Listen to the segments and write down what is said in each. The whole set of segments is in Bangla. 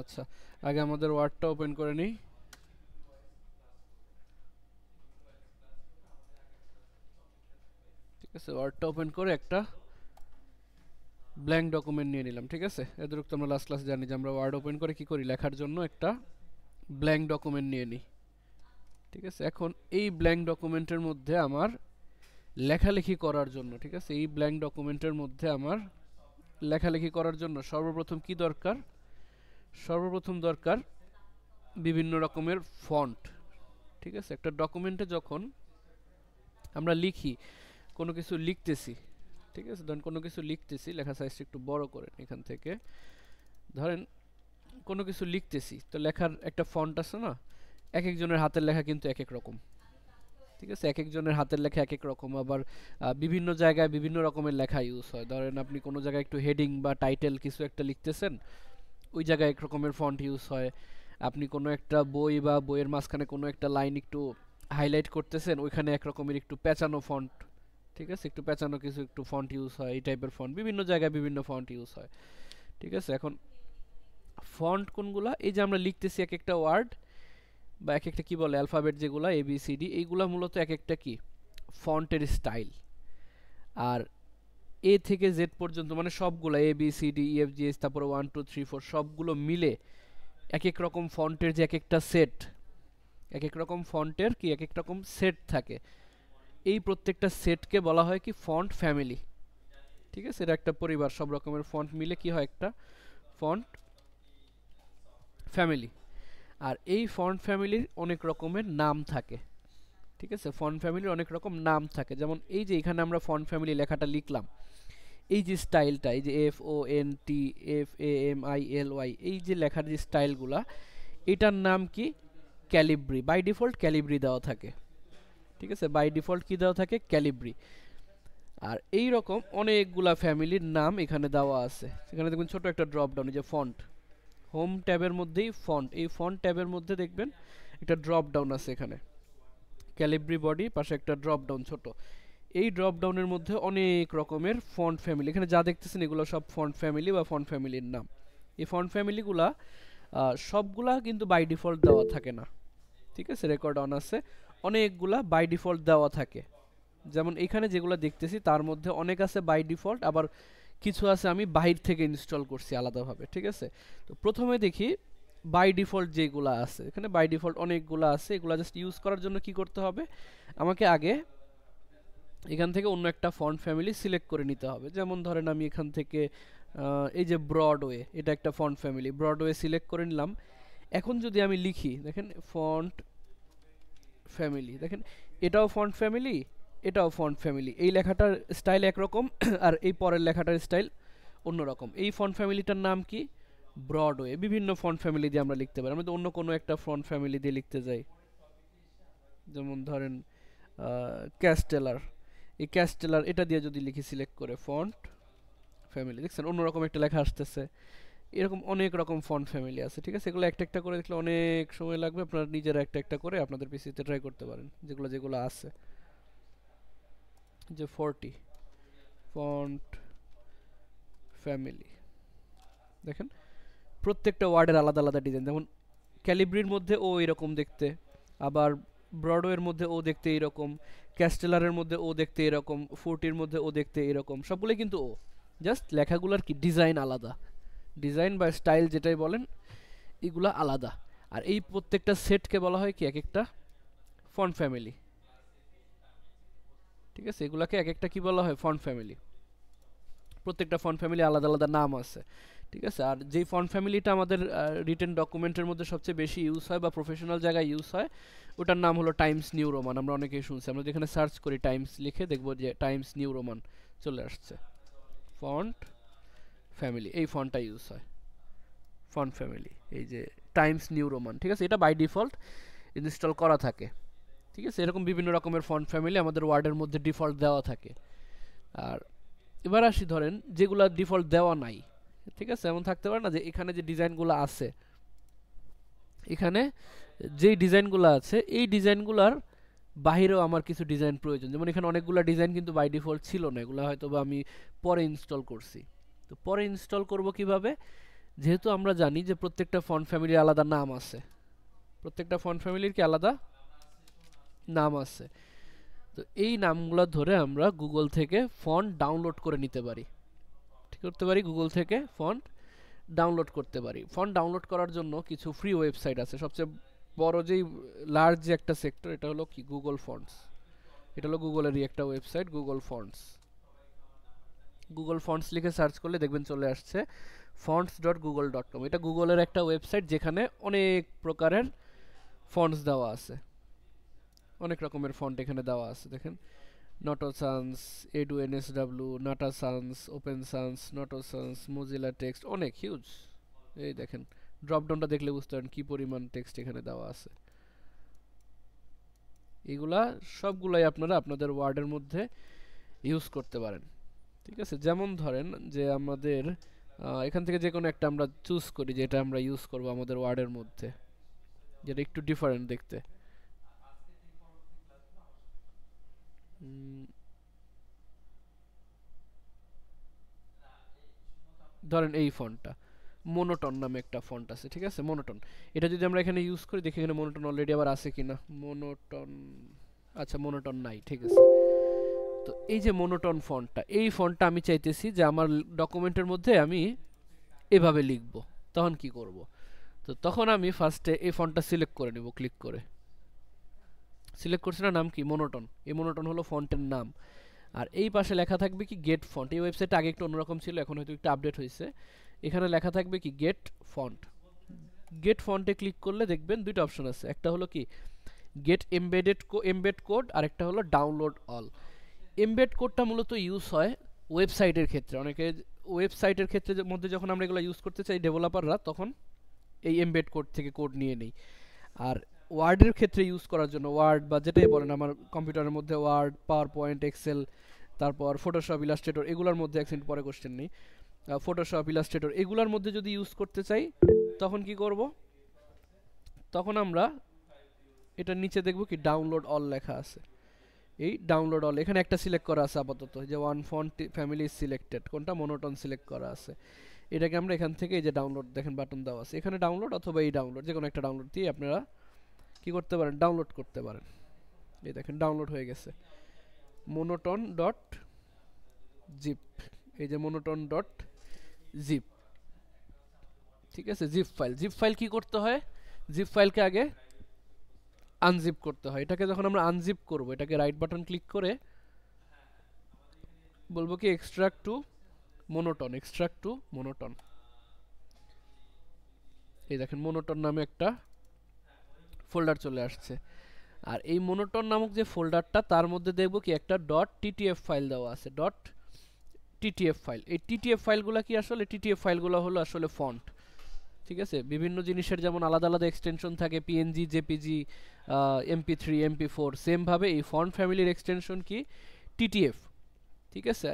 আচ্ছা, আগে আমাদের ওয়ার্ডটা ওপেন করে নিই। ঠিক আছে, ওয়ার্ডটা ওপেন করে একটা ব্ল্যাঙ্ক ডকুমেন্ট নিয়ে নিলাম। ঠিক আছে, এদের তো আমরা লাস্ট ক্লাস জানি যে আমরা ওয়ার্ড ওপেন করে কি করি, লেখার জন্য একটা ব্ল্যাঙ্ক ডকুমেন্ট নিয়ে নিই। ঠিক আছে, এখন এই ব্ল্যাঙ্ক ডকুমেন্টের মধ্যে আমার লেখালেখি করার জন্য, ঠিক আছে, এই ব্ল্যাঙ্ক ডকুমেন্টের মধ্যে আমার লেখালেখি করার জন্য সর্বপ্রথম কি দরকার? সর্বপ্রথম দরকার বিভিন্ন রকমের ফন্ট। ঠিক আছে, একটা ডকুমেন্টে যখন আমরা লিখি, কোনো কিছু লিখতেছি, ঠিক আছে, ধরেন কোনো কিছু লিখতেছি, লেখা সাইজটা একটু বড় করেন এখান থেকে। ধরেন কোনো কিছু লিখতেছি, তো লেখার একটা ফন্ট আছে না? এক একজনের হাতের লেখা কিন্তু এক এক রকম। ঠিক আছে, এক একজনের হাতের লেখা এক এক রকম, আবার বিভিন্ন জায়গায় বিভিন্ন রকমের লেখা ইউজ হয়। ধরেন আপনি কোনো জায়গায় একটু হেডিং বা টাইটেল কিছু একটা লিখতেছেন, ওই জায়গায় এক রকমের ফন্ট ইউজ হয়। আপনি কোনো একটা বই বা বইয়ের মাঝখানে কোনো একটা লাইন একটু হাইলাইট করতেছেন, ওইখানে এক রকমের একটু পেঁচানো ফন্ট, ঠিক আছে, একটু পেঁচানো কিছু একটু ফন্ট ইউজ হয়। এই টাইপের ফন্ট বিভিন্ন জায়গায় বিভিন্ন ফন্ট ইউজ হয়। ঠিক আছে, এখন ফন্ট কোনগুলা? এই যে আমরা লিখতেছি এক একটা ওয়ার্ড বা এক একটা কি বলে অ্যালফাবেট, যেগুলা ABCD, এইগুলা মূলত এক একটা কি ফন্টের স্টাইল। আর এ থেকে জেড পর্যন্ত মানে সবগুলা ABCDEFGH, তারপরে 1 2 3 4 সবগুলো মিলে এক এক রকম ফন্টের যে এক একটা সেট, এক এক রকম ফন্টের কি এক এক রকম সেট থাকে। এই প্রত্যেকটা সেটকে বলা হয় কি ফন্ট ফ্যামিলি। ঠিক আছে, এটা একটা পরিবার, সব রকমের ফন্ট মিলে কি হয় একটা ফন্ট ফ্যামিলি। আর এই ফন্ট ফ্যামিলির অনেক রকমের নাম থাকে। ঠিক আছে, ফন্ট ফ্যামিলির অনেক রকম নাম থাকে, যেমন এই যে এখানে আমরা ফন্ট ফ্যামিলি লেখাটা লিখলাম, এই যে স্টাইলটা, এই যে FONT FAMILY, এই যে লেখার যে স্টাইলগুলা, এটার নাম কি? ক্যালিব্রি। বাই ডিফল্ট ক্যালিব্রি দেওয়া থাকে। ঠিক আছে, বাই ডিফল্ট কি দেওয়া থাকে? ক্যালিব্রি। আর এই রকম অনেকগুলা ফ্যামিলির নাম এখানে দেওয়া আছে। এখানে দেখবেন ছোট একটা ড্রপ ডাউন, এই যে ফন্ট, হোম ট্যাবের মধ্যেই ফন্ট, এই ফন্ট ট্যাবের মধ্যে দেখবেন একটা ড্রপ ডাউন আছে এখানে, ক্যালিব্রি বডি, পাশে একটা ড্রপ ডাউন ছোট। এই ড্রপ ডাউনের মধ্যে অনেক রকমের ফন্ট ফ্যামিলি, এখানে যা দেখতেছেন এগুলো সব ফন্ট ফ্যামিলি বা ফন্ট ফ্যামিলির নাম। এই ফন্ট ফ্যামিলিগুলা সবগুলা কিন্তু বাই ডিফল্ট দেওয়া থাকে না। ঠিক আছে, রেকর্ড অন আছে, অনেকগুলা বাই ডিফল্ট দেওয়া থাকে। যেমন এখানে যেগুলো দেখতেছি তার মধ্যে অনেক আছে বাই ডিফল্ট, আবার কিছু আছে আমি বাহির থেকে ইনস্টল করছি আলাদাভাবে। ঠিক আছে, তো প্রথমে দেখি বাই ডিফল্ট যেগুলো আছে, এখানে বাই ডিফল্ট অনেকগুলো আছে, এগুলো জাস্ট ইউজ করার জন্য কি করতে হবে? আমাকে আগে এখান থেকে অন্য একটা ফন্ট ফ্যামিলি সিলেক্ট করে নিতে হবে। যেমন ধরেন আমি এখান থেকে এই যে ব্রডওয়ে, এটা একটা ফন্ট ফ্যামিলি, ব্রডওয়ে সিলেক্ট করে নিলাম। এখন যদি আমি লিখি, দেখেন ফন্ট ফ্যামিলি, দেখেন এটাও ফন্ট ফ্যামিলি, এটাও ফন্ট ফ্যামিলি, এই লেখাটার স্টাইল একরকম আর এই পরের লেখাটার স্টাইল অন্যরকম। এই ফন্ট ফ্যামিলিটার নাম কি? ব্রডওয়ে। বিভিন্ন ফন্ট ফ্যামিলি দিয়ে আমরা লিখতে পারি। আমরা তো অন্য কোনো একটা ফন্ট ফ্যামিলি দিয়ে লিখতে যাই, যেমন ধরেন ক্যাস্টেলার, এই ক্যাস্টেলার এটা দিয়ে যদি লিখি সিলেক্ট করে ফন্ট ফ্যামিলি, দেখছেন অন্যরকম একটা লেখা আসতেছে। এরকম অনেক রকম ফন্ট ফ্যামিলি আছে। ঠিক আছে, এগুলো একটা একটা করে দেখলে অনেক সময় লাগবে, আপনারা নিজেরা একটা একটা করে আপনাদের পিসিতে ট্রাই করতে পারেন যেগুলো যেগুলো আছে। যে 40 ফন্ট ফ্যামিলি, দেখেন প্রত্যেকটা ওয়ার্ডের আলাদা আলাদা ডিজাইন। যেমন ক্যালিব্রির মধ্যে ও এরকম দেখতে, আবার ব্রডওয়ের মধ্যে ও দেখতে এরকম, ক্যাস্টেলারের মধ্যে ও দেখতে এরকম, 40-র মধ্যে ও দেখতে এরকম, সবগুলোই কিন্তু ও, জাস্ট লেখাগুলোর কি ডিজাইন আলাদা, ডিজাইন বা স্টাইল যেটাই বলেন, এগুলা আলাদা। আর এই প্রত্যেকটা সেটকে বলা হয় কি এক একটা ফন্ট ফ্যামিলি। ঠিক আছে, এগুলাকে এক একটা কি বলা হয়? Font family. প্রত্যেকটা ফন্ট ফ্যামিলি আলাদা আলাদা নাম আছে। ঠিক আছে, আর যেই ফন্ট ফ্যামিলিটা আমাদের রিটেন ডকুমেন্টের মধ্যে সবচেয়ে বেশি ইউজ হয় বা প্রফেশনাল জায়গায় ইউজ হয়, ওটার নাম হলো টাইমস নিউ রোমান। আমরা অনেকেই শুনছি, আমরা যেখানে সার্চ করি টাইমস লিখে দেখবো যে টাইমস নিউ রোমান চলে আসছে। ফন্ট ফ্যামিলি, এই ফন্টটা ইউজ হয়, ফন্ট ফ্যামিলি, এই যে টাইমস নিউ রোমান। ঠিক আছে, এটা বাই ডিফল্ট ইনস্টল করা থাকে। ঠিক আছে, এরকম বিভিন্ন রকমের ফন্ট ফ্যামিলি আমাদের ওয়ার্ডের মধ্যে ডিফল্ট দেওয়া থাকে। আর এবার আসি, ধরেন যেগুলো ডিফল্ট দেওয়া নাই, ঠিক আছে, এমন থাকতে পারে না যে এখানে যে ডিজাইনগুলো আছে, এখানে যেই ডিজাইনগুলো আছে এই ডিজাইনগুলোর বাহিরেও আমার কিছু ডিজাইন প্রয়োজন। যেমন এখানে অনেকগুলো ডিজাইন কিন্তু বাই ডিফল্ট ছিল না, এগুলো হয়তো বা আমি পরে ইনস্টল করছি। তো পরে ইনস্টল করব কিভাবে? যেহেতু আমরা জানি যে প্রত্যেকটা ফন্ট ফ্যামিলির আলাদা নাম আছে, প্রত্যেকটা ফন্ট ফ্যামিলির কি আলাদা নাম আছে, তো এই নামগুলো ধরে আমরা গুগল থেকে ফন্ট ডাউনলোড করে নিতে পারি। ঠিক করতে পারি, গুগল থেকে ফন্ট ডাউনলোড করতে পারি। ফন্ট ডাউনলোড করার জন্য কিছু ফ্রি ওয়েবসাইট আছে। সবচেয়ে বড় যেই লার্জ যে একটা সেক্টর, এটা হলো কি গুগল ফন্টস। এটা হলো গুগলেরই একটা website, Google fonts. Google fonts লিখে সার্চ করলে দেখবেন চলে আসছে fonts.google.com। এটা গুগলের একটা ওয়েবসাইট যেখানে অনেক প্রকারের ফন্টস দেওয়া আছে, অনেক রকমের ফন্ট এখানে দেওয়া আছে। দেখেন Noto Sans, edu NSW, Nata Sans, Open Sans, Noto Sans, Mozilla Text, অনেক হিউজ। এই দেখেন ড্রপ ডাউনটা দেখলে বুঝতে পারেন কি পরিমাণ টেক্সট এখানে দেওয়া আছে। এগুলা সবগুলাই আপনারা আপনাদের ওয়ার্ডের মধ্যে ইউজ করতে পারেন। ঠিক আছে, যেমন ধরেন যে আমাদের এখান থেকে যে কোনো একটা আমরা চুজ করি যেটা আমরা ইউজ করব আমাদের ওয়ার্ডের মধ্যে, যেটা একটু ডিফারেন্ট দেখতে। ধরেন এই ফন্টটা মোনোটন নামে একটা ফন্ট আছে, ঠিক আছে, মোনোটন। এটা যদি আমরা এখানে ইউজ করি, দেখি এখানে মোনোটন অলরেডি আবার আছে কিনা। মোনোটন, আচ্ছা মোনোটন নাই, ঠিক আছে। তো এই যে মোনোটন ফন্টটা, এই ফন্টটা আমি চাইতেছি যে আমার ডকুমেন্টের মধ্যে আমি এভাবে লিখব, তখন কি করব? তো তখন আমি ফার্স্টে এই ফন্টটা সিলেক্ট করে নিব, ক্লিক করে সিলেক্ট করছি না, নাম কি মোনোটন। এই মোনোটন হলো ফন্টের নাম। আর এই পাশে লেখা থাকবে কি গেট ফন্ট। এই ওয়েবসাইটটা আগে একটু অন্যরকম ছিল, এখন হয়তো একটু আপডেট হয়েছে। এখানে লেখা থাকবে কি গেট ফন্ট। গেট ফন্টে ক্লিক করলে দেখবেন দুইটা অপশন আছে, একটা হলো কি গেট এমবেড কোড, আর একটা হলো ডাউনলোড অল। এমবেড কোডটা মূলত ইউজ হয় ওয়েবসাইটের ক্ষেত্রে। অনেকে ওয়েবসাইটের ক্ষেত্রে মধ্যে যখন আমরা এগুলো ইউজ করতে চাই ডেভেলপাররা, তখন এই এমবেড কোড থেকে কোড নিয়ে নেই। আর ওয়ার্ডের ক্ষেত্রে ইউজ করার জন্য, ওয়ার্ড বা যেটাই বলেন, আমার কম্পিউটারের মধ্যে ওয়ার্ড, পাওয়ার পয়েন্ট, এক্সেল, তারপর ফটোশপ, ইলাস্ট্রেটর, এগুলোর মধ্যে অ্যাকসেন্ট পরে কোশ্চেন নেই, ফটোশপ, ইলাস্ট্রেটর এগুলোর মধ্যে যদি ইউজ করতে চাই তখন কি করব? তখন আমরা এটার নিচে দেখব কি ডাউনলোড অল লেখা আছে। এই ডাউনলোড অল এখানে একটা সিলেক্ট করা আছে আপাতত, যে ওয়ান ফন্ট ফ্যামিলি সিলেক্টেড, কোনটা মোনোটন সিলেক্ট করা আছে। এটাকে আমরা এখান থেকে এই যে ডাউনলোড দেখেন বাটন দেওয়া আছে, এখানে ডাউনলোড অথবা এই ডাউনলোড, যে কোনো একটা ডাউনলোড দিয়ে আপনারা কি করতে পারেন, ডাউনলোড করতে পারেন। এই দেখেন ডাউনলোড হয়ে গেছে মোনোটন ডট জিপ। এই যে মোনোটন ডট জিপ, ঠিক আছে, জিপ ফাইল। জিপ ফাইল কি করতে হয়? জিপ ফাইলকে আগে আনজিপ করতে হয়। এটাকে যখন আমরা আনজিপ করব, এটাকে রাইট বাটন ক্লিক করে বলবো কি extract two monotone, extract two monotone. এই দেখেন মোনোটন নামে একটা ফোল্ডার চলে আসছে। আর এই মোনোটন নামক যে ফোল্ডারটা, তার মধ্যে দেখব কি একটা ডট টিটিএফ ফাইল দেওয়া আছে, ডট টিটিএফ ফাইল। এই টিটিএফ ফাইলগুলো কি আসলে? টিটিএফ ফাইলগুলো হলো আসলে ফন্ট। ঠিক আছে, বিভিন্ন জিনিসের যেমন আলাদা আলাদা এক্সটেনশন থাকে, পিএনজি, জেপিজি, এমপি3, এমপি4, সেম ভাবে এই ফন্ট ফ্যামিলির এক্সটেনশন কি টিটিএফ। ঠিক আছে,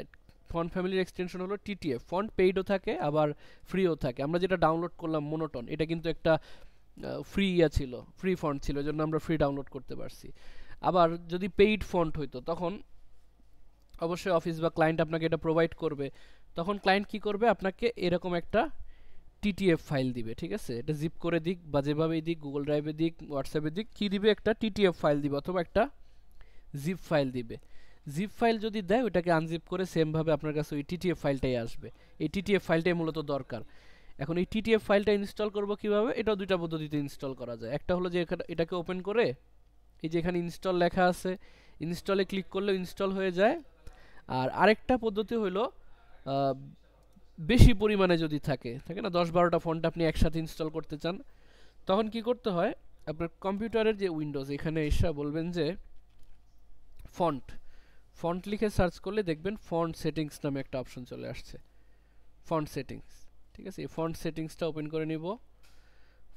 ফন্ট ফ্যামিলির এক্সটেনশন হলো টিটিএফ। ফন্ট পেইডও থাকে আবার ফ্রিও থাকে। আমরা যেটা ডাউনলোড করলাম মোনোটন, এটা কিন্তু একটা ফ্রি ছিল, ফ্রি ফন্ট ছিল, জন্য আমরা ফ্রি ডাউনলোড করতে পারছি। আবার যদি পেইড ফন্ট হইতো, তখন অবশ্যই অফিস বা ক্লায়েন্ট আপনাকে এটা প্রোভাইড করবে। তখন ক্লায়েন্ট কি করবে, আপনাকে এরকম একটা টিটিএফ ফাইল দিবে। ঠিক আছে, এটা জিপ করে দিক বা যেভাবেই দিক, গুগল ড্রাইভে দিক, হোয়াটসঅ্যাপে দিক, কি দিবে, একটা টিটিএফ ফাইল দিবে অথবা একটা জিপ ফাইল দিবে। জিপ ফাইল যদি দেয়, ওটাকে আনজিপ করে সেম ভাবে আপনার কাছে ওই টিটিএফ ফাইলটাই আসবে। এই টিটিএফ ফাইলটাই মূলত দরকার। এখন এই টিটিএফ ফাইলটা ইনস্টল করব কিভাবে? এটাও দুইটা পদ্ধতিতে ইনস্টল করা যায়। একটা হলো যে এটাকে ওপেন করে এই যে এখানে ইনস্টল লেখা আছে, ইনস্টলে ক্লিক করলে ইনস্টল হয়ে যায়। আর আরেকটা পদ্ধতি হলো বেশি পরিমাণে যদি থাকে না 10-12টা ফন্ট আপনি একসাথে ইনস্টল করতে চান, তখন কি করতে হয়, আপনার কম্পিউটারের যে উইন্ডোজ, এখানে এসে বলবেন যে ফন্ট, ফন্ট লিখে সার্চ করলে দেখবেন ফন্ট সেটিংস নামে একটা অপশন চলে আসছে, ফন্ট সেটিংস। ঠিক আছে, এই ফন্ট সেটিংসটা ওপেন করে নিব।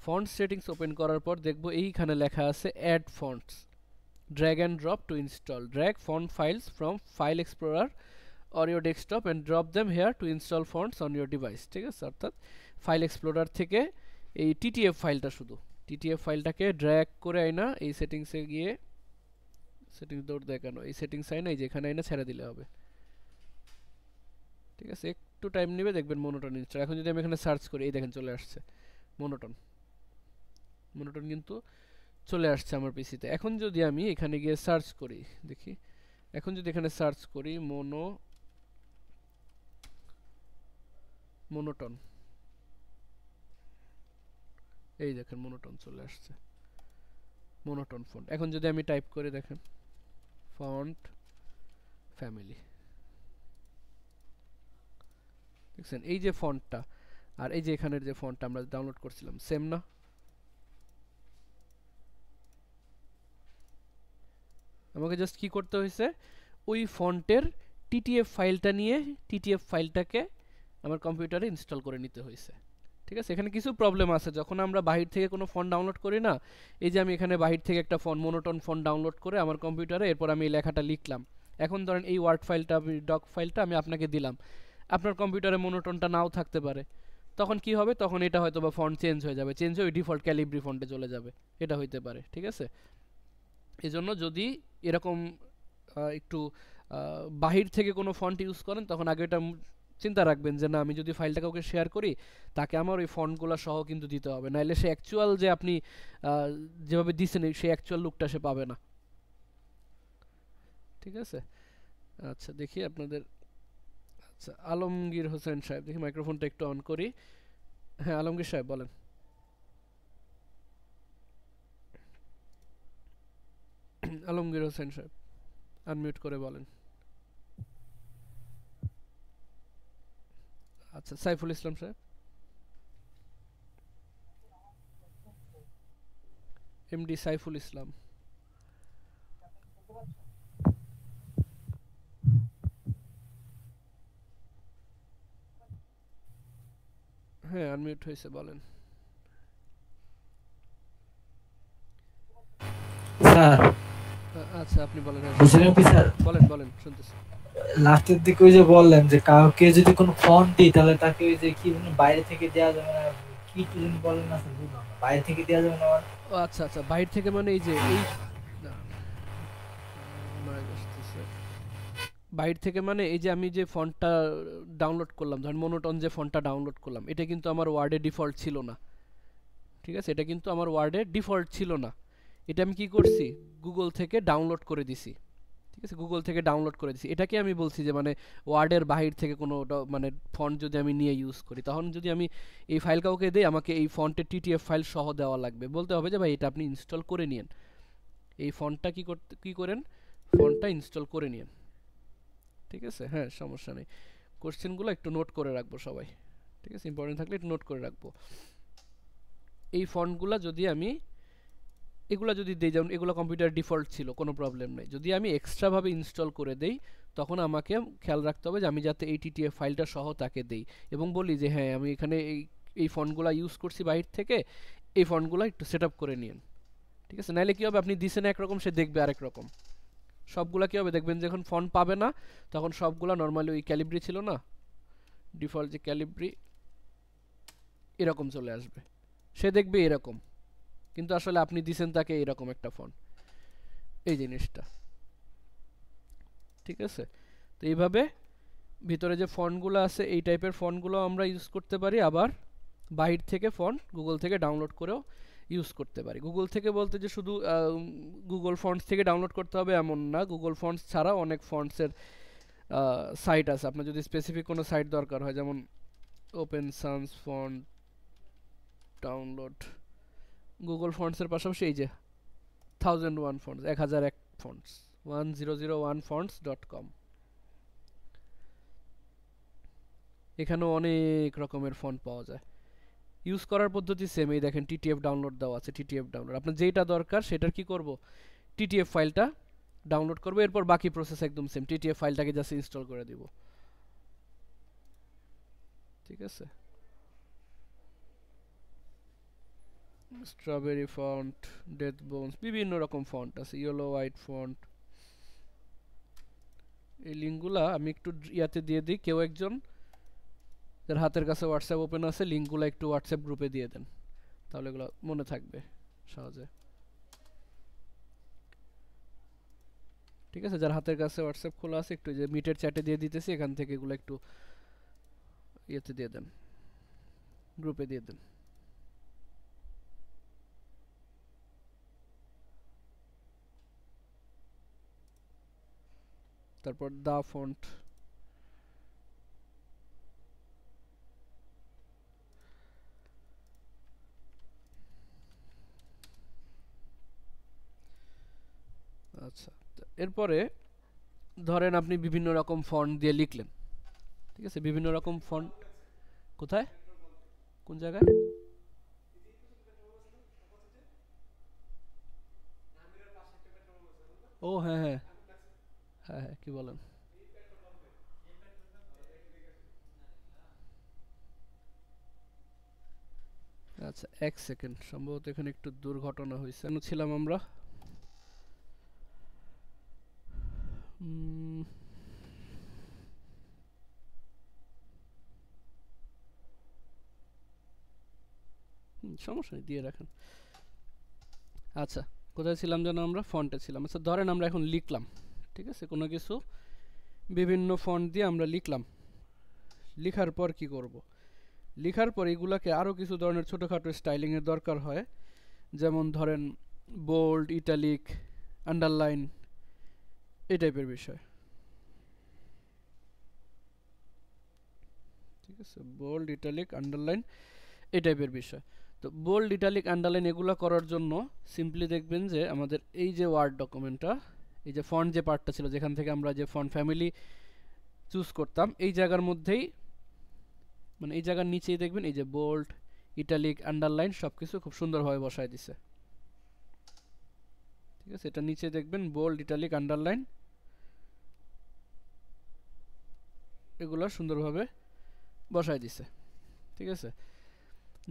ফন্ট সেটিংস ওপেন করার পর দেখব এইখানে লেখা আছে add fonts, drag and drop to install, drag font files from file explorer or your desktop and drop them here to install fonts on your device। ঠিক আছে, অর্থাৎ ফাইল এক্সপ্লোরার থেকে এই টিটিএফ ফাইলটা, শুধু টিটিএফ ফাইলটাকে ড্র্যাগ করে আইনা এই সেটিংসে গিয়ে, সেটিংস দৌড় দেখানো, এই সেটিংস আইনা এই যেখানে আইনা ছেড়ে দিলে হবে। ঠিক আছে, একটু টাইম নেবে, দেখবেন মোনোটন ইনস্টল। এখন যদি আমি এখানে সার্চ করি, এই দেখেন চলে আসছে মোনোটন। মোনোটন কিন্তু চলে আসছে আমার পিসিতে। এখন যদি আমি এখানে গিয়ে সার্চ করি, দেখি, এখন যদি এখানে সার্চ করি মোনোটন, এই দেখেন মোনোটন চলে আসছে, মোনোটন ফন্ট। এখন যদি আমি টাইপ করে দেখেন ফন্ট ফ্যামিলি, দেখছেন এই যে ফন্টটা আর এই যে এখানের যে ফন্টটা আমরা ডাউনলোড করছিলাম, সেম না? আমাকে জাস্ট কি করতে হয়েছে, ওই ফন্টের টিটিএফ ফাইলটা নিয়ে টিটিএফ ফাইলটাকে আমার কম্পিউটারে ইনস্টল করে নিতে হয়েছে। ঠিক আছে, এখানে কিছু প্রবলেম আছে। যখন আমরা বাহির থেকে কোনো ফন্ট ডাউনলোড করি না, এই যে আমি এখানে বাহির থেকে একটা ফন্ট মোনোটোন ফন্ট ডাউনলোড করে আমার কম্পিউটারে, এরপর আমি এই লেখাটা লিখলাম। এখন ধরেন এই ওয়ার্ড ফাইলটা, আমি ডক ফাইলটা আমি আপনাকে দিলাম, আপনার কম্পিউটারে মোনোটোনটা নাও থাকতে পারে। তখন কি হবে, তখন এটা হয়তো বা ফন্ট চেঞ্জ হয়ে যাবে, চেঞ্জ হয়ে ডিফল্ট ক্যালিব্রি ফন্টে চলে যাবে, এটা হইতে পারে। ঠিক আছে, এজন্য যদি এরকম একটু বাহির থেকে কোনো ফন্ট ইউজ করেন, তখন আগে এটা চিন্তা রাখবেন যে না, আমি যদি ফাইলটা কাউকে শেয়ার করি, তাকে আমার ওই ফন্টগুলো সহ কিন্তু দিতে হবে, নাহলে সে অ্যাকচুয়াল যে আপনি যেভাবে দিচ্ছেন সেই অ্যাকচুয়াল লুকটা সে পাবে না। ঠিক আছে, আচ্ছা দেখি আপনাদের, আচ্ছা আলমগীর হোসেন সাহেব, দেখি মাইক্রোফোনটা একটু অন করি। হ্যাঁ আলমগীর সাহেব বলেন। আলমগীর হোসেন সাহেব আনমিউট করে বলেন। আচ্ছা সাইফুল ইসলাম সাহেব। এমডি সাইফুল ইসলাম। হ্যাঁ আনমিউট হয়েছে, বলেন। স্যার আচ্ছা আপনি বলেন। হ্যাঁ বুঝলেন কি স্যার, বলেন বলেন, শুনতেছি। লাস্টের দিকে ওই যে বললেন যে কাউকে যদি কোনো ফন্ট দিই তাহলে তাকে ওই যে কি যেন বাইরে থেকে দেওয়া যাবে না, কি কি যেন বলেন না স্যার, বুঝলাম না। বাইরে থেকে দেওয়া যাবে না মানে? ও আচ্ছা আচ্ছা, বাইরে থেকে মানে এই যে এই, দাঁড়ান, নয়েজ আসতেছে। বাইরে থেকে মানে এই যে আমি যে ফন্টটা ডাউনলোড করলাম, ধরেন মোনোটোন যে ফন্টটা ডাউনলোড করলাম, এটা কিন্তু আমার ওয়ার্ডে ডিফল্ট ছিল না। ঠিক আছে, এটা কিন্তু আমার ওয়ার্ডে ডিফল্ট ছিল না। এটা আমি কি করছি, গুগল থেকে ডাউনলোড করে দিছি। ঠিক আছে, গুগল থেকে ডাউনলোড করে দিছি। এটাকে আমি বলছি যে মানে ওয়ার্ডের বাহির থেকে কোনো মানে ফন্ট যদি আমি নিয়ে ইউজ করি, তখন যদি আমি এই ফাইল কাউকে দিই, আমাকে এই ফন্টের টিটিএফ ফাইল সহ দেওয়া লাগবে, বলতে হবে যে ভাই এটা আপনি ইনস্টল করে নিন, এই ফন্টটা কি করেন, ফন্টটা ইনস্টল করে নিন। ঠিক আছে, হ্যাঁ সমস্যা নেই, কোশ্চেনগুলো একটু নোট করে রাখবো সবাই। ঠিক আছে, ইম্পর্টেন্ট থাকলে একটু নোট করে রাখবো। এই ফন্টগুলো যদি আমি এগুলা যদি দেই, যেমন এগুলো কম্পিউটার ডিফল্ট ছিল, কোনো প্রবলেম নেই। যদি আমি এক্সট্রাভাবে ইনস্টল করে দেই, তখন আমাকে খেয়াল রাখতে হবে যে আমি যাতে এই টিটিএফ ফাইলটা সহ তাকে দেই, এবং বলি যে হ্যাঁ আমি এখানে এই ফন্টগুলো ইউজ করছি বাইরে থেকে, এই ফন্টগুলো একটু সেট আপ করে নিন। ঠিক আছে, নাইলে কী হবে, আপনি দিছেন একরকম, সে দেখবে আরেক রকম। সবগুলা কী হবে, দেখবেন যখন ফন্ট পাবে না, তখন সবগুলা নর্মালি ওই ক্যালিব্রি ছিল না, ডিফল্ট যে ক্যালিব্রি, এরকম চলে আসবে, সে দেখবে এরকম, কিন্তু আসলে আপনি দিছেন তাকে এরকম একটা ফন্ট, এই জিনিসটা। ঠিক আছে, তো এইভাবে ভিতরে যে ফন্টগুলো আছে, এই টাইপের ফন্টগুলো আমরা ইউজ করতে পারি, আবার বাইরে থেকে ফন্ট গুগল থেকে ডাউনলোড করেও ইউজ করতে পারি। গুগল থেকে বলতে যে শুধু গুগল ফন্টস থেকে ডাউনলোড করতে হবে এমন না, গুগল ফন্টস ছাড়াও অনেক ফন্টসের সাইট আছে। আপনার যদি স্পেসিফিক কোনো সাইট দরকার হয়, যেমন Open Sans font download, Google ফন্টসের পাশাপাশি এই যে 1001 ফন্টস, 1001 ফন্টস, 1001fonts.com, এখানেও অনেক রকমের ফন্ট পাওয়া যায়। ইউজ করার পদ্ধতি সেম, এই দেখেন টিটিএফ ডাউনলোড দেওয়া আছে, টিটিএফ ডাউনলোড, আপনার যেটা দরকার সেটার কি করব, টিটিএফ ফাইলটা ডাউনলোড করব, এরপর বাকি প্রসেস একদম সেম, টিটিএফ ফাইলটাকে জাস্ট ইনস্টল করে দিব। ঠিক আছে, স্ট্রবেরি ফন্ট, ডেথ বোনস, বিভিন্ন রকম ফন্ট আছে, ইয়েলো হোয়াইট ফন্ট। এই লিঙ্কগুলা আমি একটু ইয়াতে দিয়ে দিই, কেউ একজন যার হাতের কাছে হোয়াটসঅ্যাপ ওপেন আছে, লিঙ্কগুলো একটু হোয়াটসঅ্যাপ গ্রুপে দিয়ে দেন, তাহলে এগুলো মনে থাকবে সহজে। ঠিক আছে, যার হাতের কাছে হোয়াটসঅ্যাপ খোলা আছে, একটু যে মিটের চ্যাটে দিয়ে দিতেছি, এখান থেকে এগুলো একটু ইয়েতে দিয়ে দেন, গ্রুপে দিয়ে দেন। তারপর দা ফন্ট, আচ্ছা এরপরে ধরেন আপনি বিভিন্ন রকম ফন্ট দিয়ে লিখলেন, ঠিক আছে, বিভিন্ন রকম ফন্ট। কোথায়, কোন জায়গায়? ও হ্যাঁ হ্যাঁ হ্যাঁ হ্যাঁ, কি বলেন? আচ্ছা এক সেকেন্ড, সম্ভবত এখানে একটু দুর্ঘটনা হয়েছে। ছিলাম আমরা, উম, সমস্যা নেই, দিয়ে রাখেন। আচ্ছা কোথায় ছিলাম যেন আমরা? ফন্টে ছিলাম। আচ্ছা ধরেন আমরা এখন লিখলাম, ঠিক আছে, কোনো কিছু বিভিন্ন ফন্ট দিয়ে আমরা লিখলাম। লিখার পর কি করব? লিখার পর এগুলাকে আরও কিছু ধরনের ছোটোখাটো স্টাইলিংয়ের দরকার হয়, যেমন ধরেন বোল্ড, ইটালিক, আন্ডারলাইন, এই টাইপের বিষয়, ঠিক আছে, বোল্ড, ইটালিক, আন্ডারলাইন, এই টাইপের বিষয়। তো বোল্ড, ইটালিক, আন্ডারলাইন এগুলো করার জন্য সিম্পলি দেখবেন যে আমাদের এই যে ওয়ার্ড ডকুমেন্টটা, এই যে ফন্ট যে পার্টটা ছিল যেখান থেকে আমরা যে ফন্ট ফ্যামিলি চুজ করতাম, এই জায়গার মধ্যেই, মানে এই জায়গার নিচেই দেখবেন এই যে বোল্ড, ইটালিক, আন্ডারলাইন সব কিছু খুব সুন্দরভাবে বসায় দিছে, ঠিক আছে। এটা নিচে দেখবেন বোল্ড, ইটালিক, আন্ডারলাইন এগুলো সুন্দরভাবে বসায় দিছে, ঠিক আছে।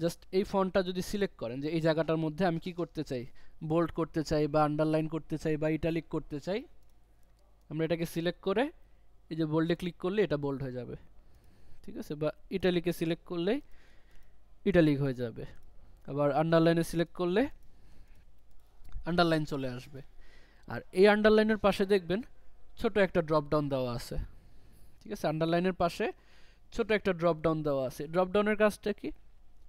জাস্ট এই ফন্টটা যদি সিলেক্ট করেন যে এই জায়গাটার মধ্যে আমি কি করতে চাই, বোল্ড করতে চাই বা আন্ডারলাইন করতে চাই বা ইটালিক করতে চাই, আমরা এটাকে সিলেক্ট করে এই যে বোল্ডে ক্লিক করলে এটা বোল্ড হয়ে যাবে, ঠিক আছে, বা ইটালিকে সিলেক্ট করলে ইটালিক হয়ে যাবে, আবার আন্ডারলাইনে সিলেক্ট করলে আন্ডারলাইন চলে আসবে। আর এই আন্ডারলাইনের পাশে দেখবেন ছোট একটা ড্রপ ডাউন দেওয়া আছে, ঠিক আছে, আন্ডারলাইনের পাশে ছোট একটা ড্রপ ডাউন দেওয়া আছে। ড্রপ ডাউনের কাজটা কি?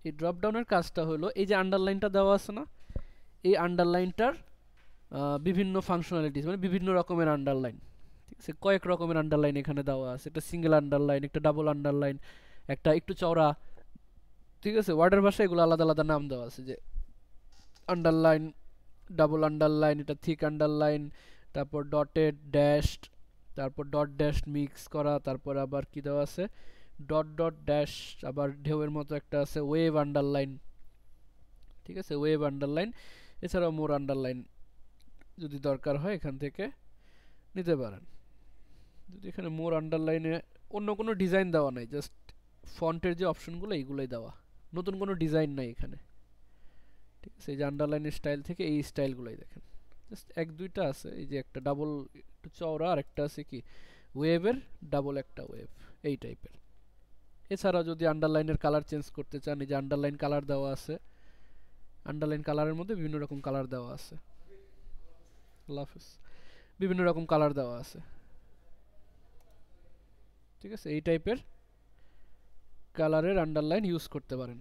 এই ড্রপ ডাউনের কাজটা হলো এই যে আন্ডারলাইনটা দেওয়া আছে না, এই আন্ডারলাইনটার বিভিন্ন ফাংশনালিটিস, মানে বিভিন্ন রকমের আন্ডারলাইন, ঠিক আছে, কয়েক রকমের আন্ডারলাইন এখানে দেওয়া আছে। একটা সিঙ্গেল আন্ডারলাইন, একটা ডাবল আন্ডারলাইন, একটা একটু চওড়া, ঠিক আছে, ওয়ার্ডের ভাষায় এগুলো আলাদা আলাদা নাম দেওয়া আছে, যে আন্ডারলাইন, ডাবল আন্ডারলাইন, এটা থিক আন্ডারলাইন, তারপর ডটেড, ড্যাশড, তারপর ডট ড্যাশ মিক্স করা, তারপর আবার কি দেওয়া আছে ডট ডট ড্যাশ, আবার ঢেউয়ের মতো একটা আছে ওয়েভ আন্ডারলাইন, ঠিক আছে, ওয়েভ আন্ডারলাইন। এছাড়াও মোর আন্ডারলাইন যদি দরকার হয় এখান থেকে নিতে পারেন। যদি এখানে মোর আন্ডারলাইনে অন্য কোনো ডিজাইন দেওয়া নাই, জাস্ট ফন্টের যে অপশনগুলো এইগুলোই দেওয়া, নতুন কোনো ডিজাইন নাই এখানে, ঠিক আছে। এই যে আন্ডারলাইনের স্টাইল থেকে এই স্টাইলগুলোই দেখেন, জাস্ট এক দুইটা আছে, এই যে একটা ডাবল একটু চওড়া আর একটা আছে কি ওয়েভের ডাবল একটা ওয়েভ, এই টাইপের। এছাড়া যদি আন্ডারলাইনের কালার চেঞ্জ করতে চান, এই যে আন্ডারলাইন কালার দেওয়া আছে, আন্ডারলাইন কালারের মধ্যে বিভিন্ন রকম কালার দেওয়া আছে, আল্লাহ হাফেজ, বিভিন্ন রকম কালার দেওয়া আছে, ঠিক আছে, এই টাইপের কালারের আন্ডারলাইন ইউজ করতে পারেন।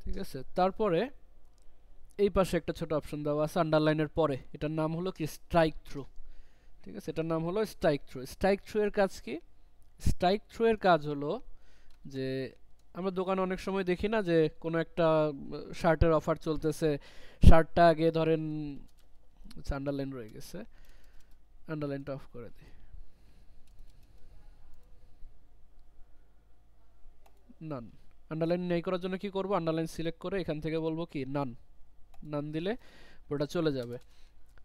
ঠিক আছে, তারপরে এই পাশে একটা ছোট অপশন দেওয়া আছে আন্ডারলাইনের পরে, এটার নাম হলো কি স্ট্রাইক থ্রু, ঠিক আছে, এটার নাম হলো স্ট্রাইক থ্রু। স্ট্রাইক থ্রু এর কাজ কি? স্ট্রাইক থ্রু এর কাজ হলো যে আমরা দোকানে অনেক সময় দেখি না যে কোনো একটা শার্টের অফার চলতেছে, শার্টটা আগে ধরেন, আচ্ছা আন্ডারলাইন রয়ে গেছে, আন্ডারলাইনটা অফ করে দিই, নান। আন্ডারলাইন নেই করার জন্য কি করব, আন্ডারলাইন সিলেক্ট করে এখান থেকে বলবো কি নান, নান দিলে ওটা চলে যাবে।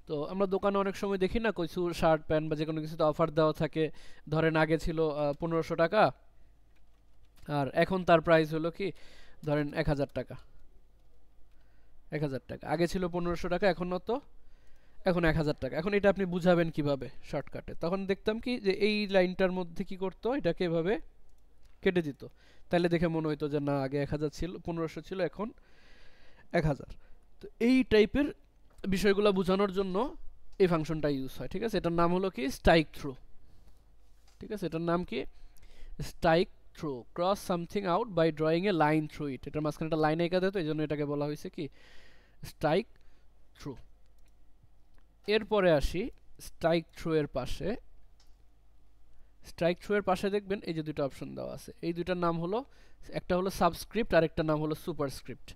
তো আমরা দোকানে অনেক সময় দেখি না কিছু শার্ট প্যান্ট বা যে কোনো কিছুতে অফার দেওয়া থাকে, ধরেন আগে ছিল 1500 টাকা, আর এখন তার প্রাইস হলো কি ধরেন 1000 টাকা, 1000 টাকা, আগে ছিল 1500 টাকা, এখন 1000 টাকা। এখন এটা আপনি বুঝাবেন কিভাবে শর্টকাটে? তখন দেখতাম কি যে এই লাইনটার মধ্যে কি করতো, এটাকে এভাবে কেটে দিত, তাহলে দেখে মনে হইতো যে না আগে 1000 ছিল, 1500 ছিল, এখন 1000। তো এই টাইপের বিষয়গুলো বোঝানোর জন্য এই ফাংশনটা ইউজ হয়, ঠিক আছে। এটার নাম হলো কি স্ট্রাইক থ্রু, ঠিক আছে। এটার নাম কি strikethrough, cross something out by drawing a line through it. এটার মাঝখানে একটা লাইন এঁকে দেয়, তো এই জন্য এটাকে বলা হয়েছে কি স্ট্রাইক থ্রু। এরপরে আসি স্ট্রাইক থ্রু এর পাশে। স্ট্রাইক থ্রু এর পাশে দেখবেন এই যে দুটো অপশন দেওয়া আছে, এই দুটার নাম হলো, একটা হলো সাবস্ক্রিপ্ট আর একটা নাম হলো সুপারস্ক্রিপ্ট,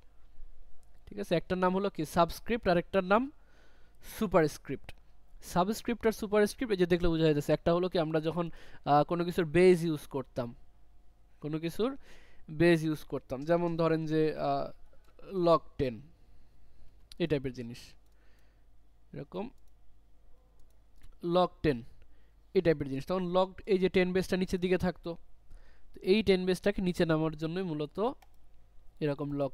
ঠিক আছে। একটার নাম হলো কি সাবস্ক্রিপ্ট আর একটার নাম সুপারস্ক্রিপ্ট। সাবস্ক্রিপ্ট আর সুপারস্ক্রিপ্ট এই যে দেখলে বোঝা যাচ্ছে, একটা হলো কি আমরা যখন কোনো কিছুর বেজ ইউজ করতাম, কোনো কিছুর বেজ ইউজ করতাম, যেমন ধরেন যে লগ 10 এই টাইপের জিনিস, এরকম লগ 10 এই টাইপের জিনিস, তখন লগ এই যে 10 বেসটা নিচের দিকে থাকতো, তো এই 10 বেসটাকে নিচে নামার জন্যই মূলত এরকম লগ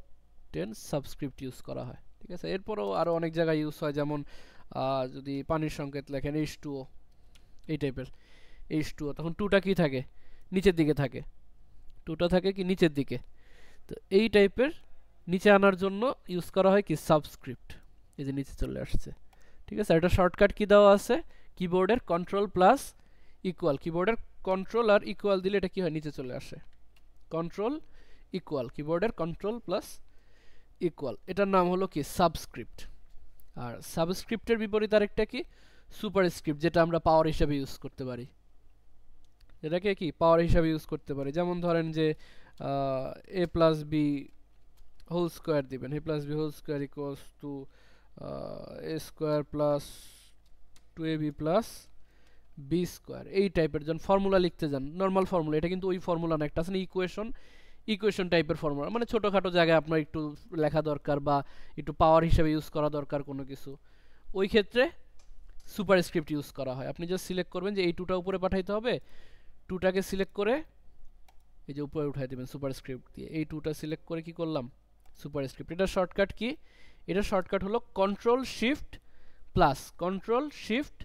10 সাবস্ক্রিপ্ট ইউজ করা হয়, ঠিক আছে। এরপরেও আরও অনেক জায়গায় ইউজ হয়, যেমন যদি পানির সংকেত লেখেন H2O এই টাইপের H2O, তখন টুটা কি থাকে নিচের দিকে থাকে, টুটা থাকে কি নিচের দিকে, তো এই টাইপের নিচে আনার জন্য ইউজ করা হয় কি সাবস্ক্রিপ্ট, এই যে নিচে চলে আসছে, ঠিক আছে। এটা শর্টকাট কি দেওয়া আছে, কিবোর্ডের কন্ট্রোল প্লাস ইকুয়াল, কিবোর্ডের কন্ট্রোল আর ইকুয়াল দিলে এটা কি হয় নিচে চলে আসে, কন্ট্রোল ইকুয়াল, কিবোর্ডের কন্ট্রোল প্লাস ইকুয়াল, এটার নাম হলো কি সাবস্ক্রিপ্ট। আর সাবস্ক্রিপ্টের বিপরীত আরেকটা কি সুপারস্ক্রিপ্ট, যেটা আমরা পাওয়ার হিসাবে ইউজ করতে পারি, এটাকে কি পাওয়ার হিসাবে ইউজ করতে পারি। যেমন ধরেন যে a plus B whole square দিবেন, a plus B whole square equals to a square plus 2ab plus B square, এই টাইপের যখন ফর্মুলা লিখতে যান, নর্মাল ফর্মুলা, এটা কিন্তু ওই ফর্মুলা না, একটা আছে না ইকুয়েশন টাইপের ফর্মুলা, মানে ছোটোখাটো জায়গায় আপনার একটু লেখা দরকার বা একটু পাওয়ার হিসেবে ইউজ করা দরকার কোনো কিছু, ওই ক্ষেত্রে সুপারস্ক্রিপ্ট ইউজ করা হয়। আপনি জাস্ট সিলেক্ট করবেন যে এই টুটা উপরে পাঠাইতে হবে, টুটাকে সিলেক্ট করে এই যে উপরে উঠাই দেবেন সুপারস্ক্রিপ্ট দিয়ে, এই টুটা সিলেক্ট করে কি করলাম সুপারস্ক্রিপ্ট। এটা শর্টকাট কি, এটা শর্টকাট হলো control shift plus, control shift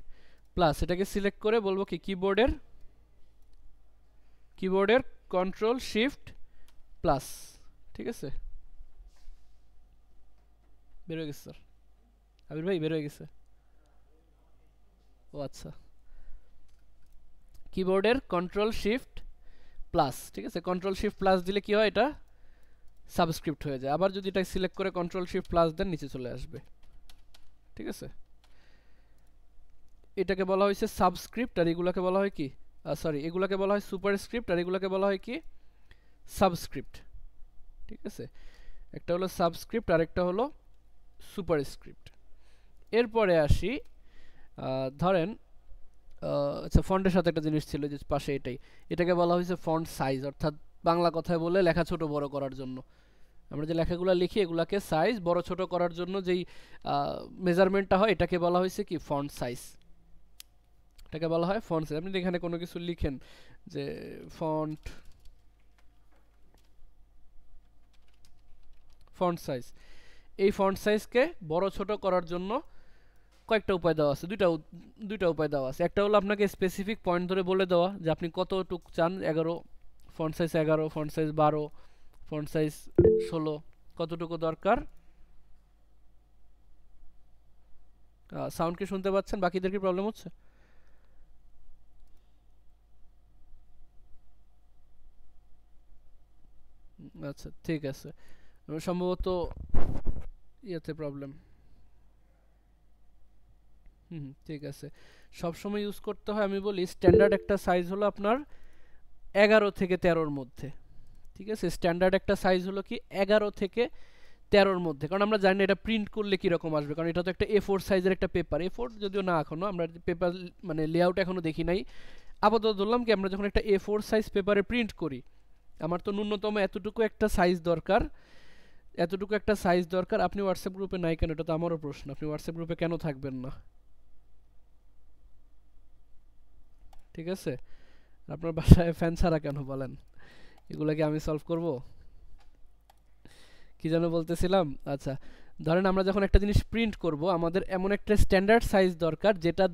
plus, এটাকে সিলেক্ট করে বলবো কি কিবোর্ডের কন্ট্রোল শিফট প্লাস, ঠিক আছে। বের হয়ে গেছে স্যার, আবির ভাই বের হয়ে গেছে, ও আচ্ছা, কিবোর্ডের কন্ট্রোল শিফট প্লাস, ঠিক আছে। কন্ট্রোল শিফট প্লাস দিলে কি হয়, এটা সাবস্ক্রিপ্ট হয়ে যায়। আবার যদি এটা সিলেক্ট করে কন্ট্রোল শিফট প্লাস দেন নিচে চলে আসবে, ঠিক আছে। এটাকে বলা হয়েছে সাবস্ক্রিপ্ট, আর এগুলোকে বলা হয় কি এগুলোকে বলা হয় সুপারস্ক্রিপ্ট, আর এগুলোকে বলা হয় কি সাবস্ক্রিপ্ট, ঠিক আছে। একটা হলো সাবস্ক্রিপ্ট আর একটা হলো সুপারস্ক্রিপ্ট। এরপরে আসি ধরেন আচ্ছা, ফন্টের সাথে একটা জিনিস ছিল যে পাশে, এটাকে বলা হয়েছে ফন্ট সাইজ, অর্থাৎ বাংলা কথায় বলে লেখা ছোট বড় করার জন্য, আমরা যে লেখাগুলো লিখি এগুলাকে সাইজ বড় ছোট করার জন্য যেই মেজারমেন্টটা হয় এটাকে বলা হয়েছে কি ফন্ট সাইজ, এটাকে বলা হয় ফন্ট সাইজ। আপনি এখানে কোনো কিছু লিখেন যে ফন্ট সাইজ, এই ফন্ট সাইজকে বড় ছোট করার জন্য কয়েকটা উপায় দেওয়া আছে, দুইটা উপায় দেওয়া আছে। একটা হলো আপনাকে স্পেসিফিক পয়েন্ট ধরে বলে দেওয়া যে আপনি কতটুক চান, 11 font size 11, font size 12, font size 16, কতটুকু দরকার। সাউন্ড কি শুনতে পাচ্ছেন, বাকিদের কি প্রবলেম হচ্ছে? আচ্ছা ঠিক আছে, সম্ভবত ইয়েতে প্রবলেম, ঠিক আছে। সবসময় ইউজ করতে হয়, আমি বলি স্ট্যান্ডার্ড একটা সাইজ হলো আপনার 11 থেকে 13-র মধ্যে, ঠিক আছে। স্ট্যান্ডার্ড একটা সাইজ হলো কি 11 থেকে 13-র মধ্যে, কারণ আমরা জানি না এটা প্রিন্ট করলে কীরকম আসবে, কারণ এটা তো একটা A4 সাইজের একটা পেপার, A4 যদিও না এখনও আমরা পেপার মানে লেআউট এখনও দেখি নাই, আপাতত ধরলাম কি আমরা যখন একটা A4 সাইজ পেপারে প্রিন্ট করি, আমার তো ন্যূনতম এতটুকু একটা সাইজ দরকার, আপনি হোয়াটসঅ্যাপ গ্রুপে নাই কেন, এটা তো আমারও প্রশ্ন, আপনি হোয়াটসঅ্যাপ গ্রুপে কেন থাকবেন না, ঠিক আছে। আপনার বাসায় ফ্যান ছাড়া কেন বলেন, এগুলো কি আমি সলভ করব, কি যেন বলতেছিলাম। আচ্ছা, ধরেন আমরা যখন একটা জিনিস প্রিন্ট করব, আমাদের এমন একটা স্ট্যান্ডার্ড সাইজ দরকার যেটা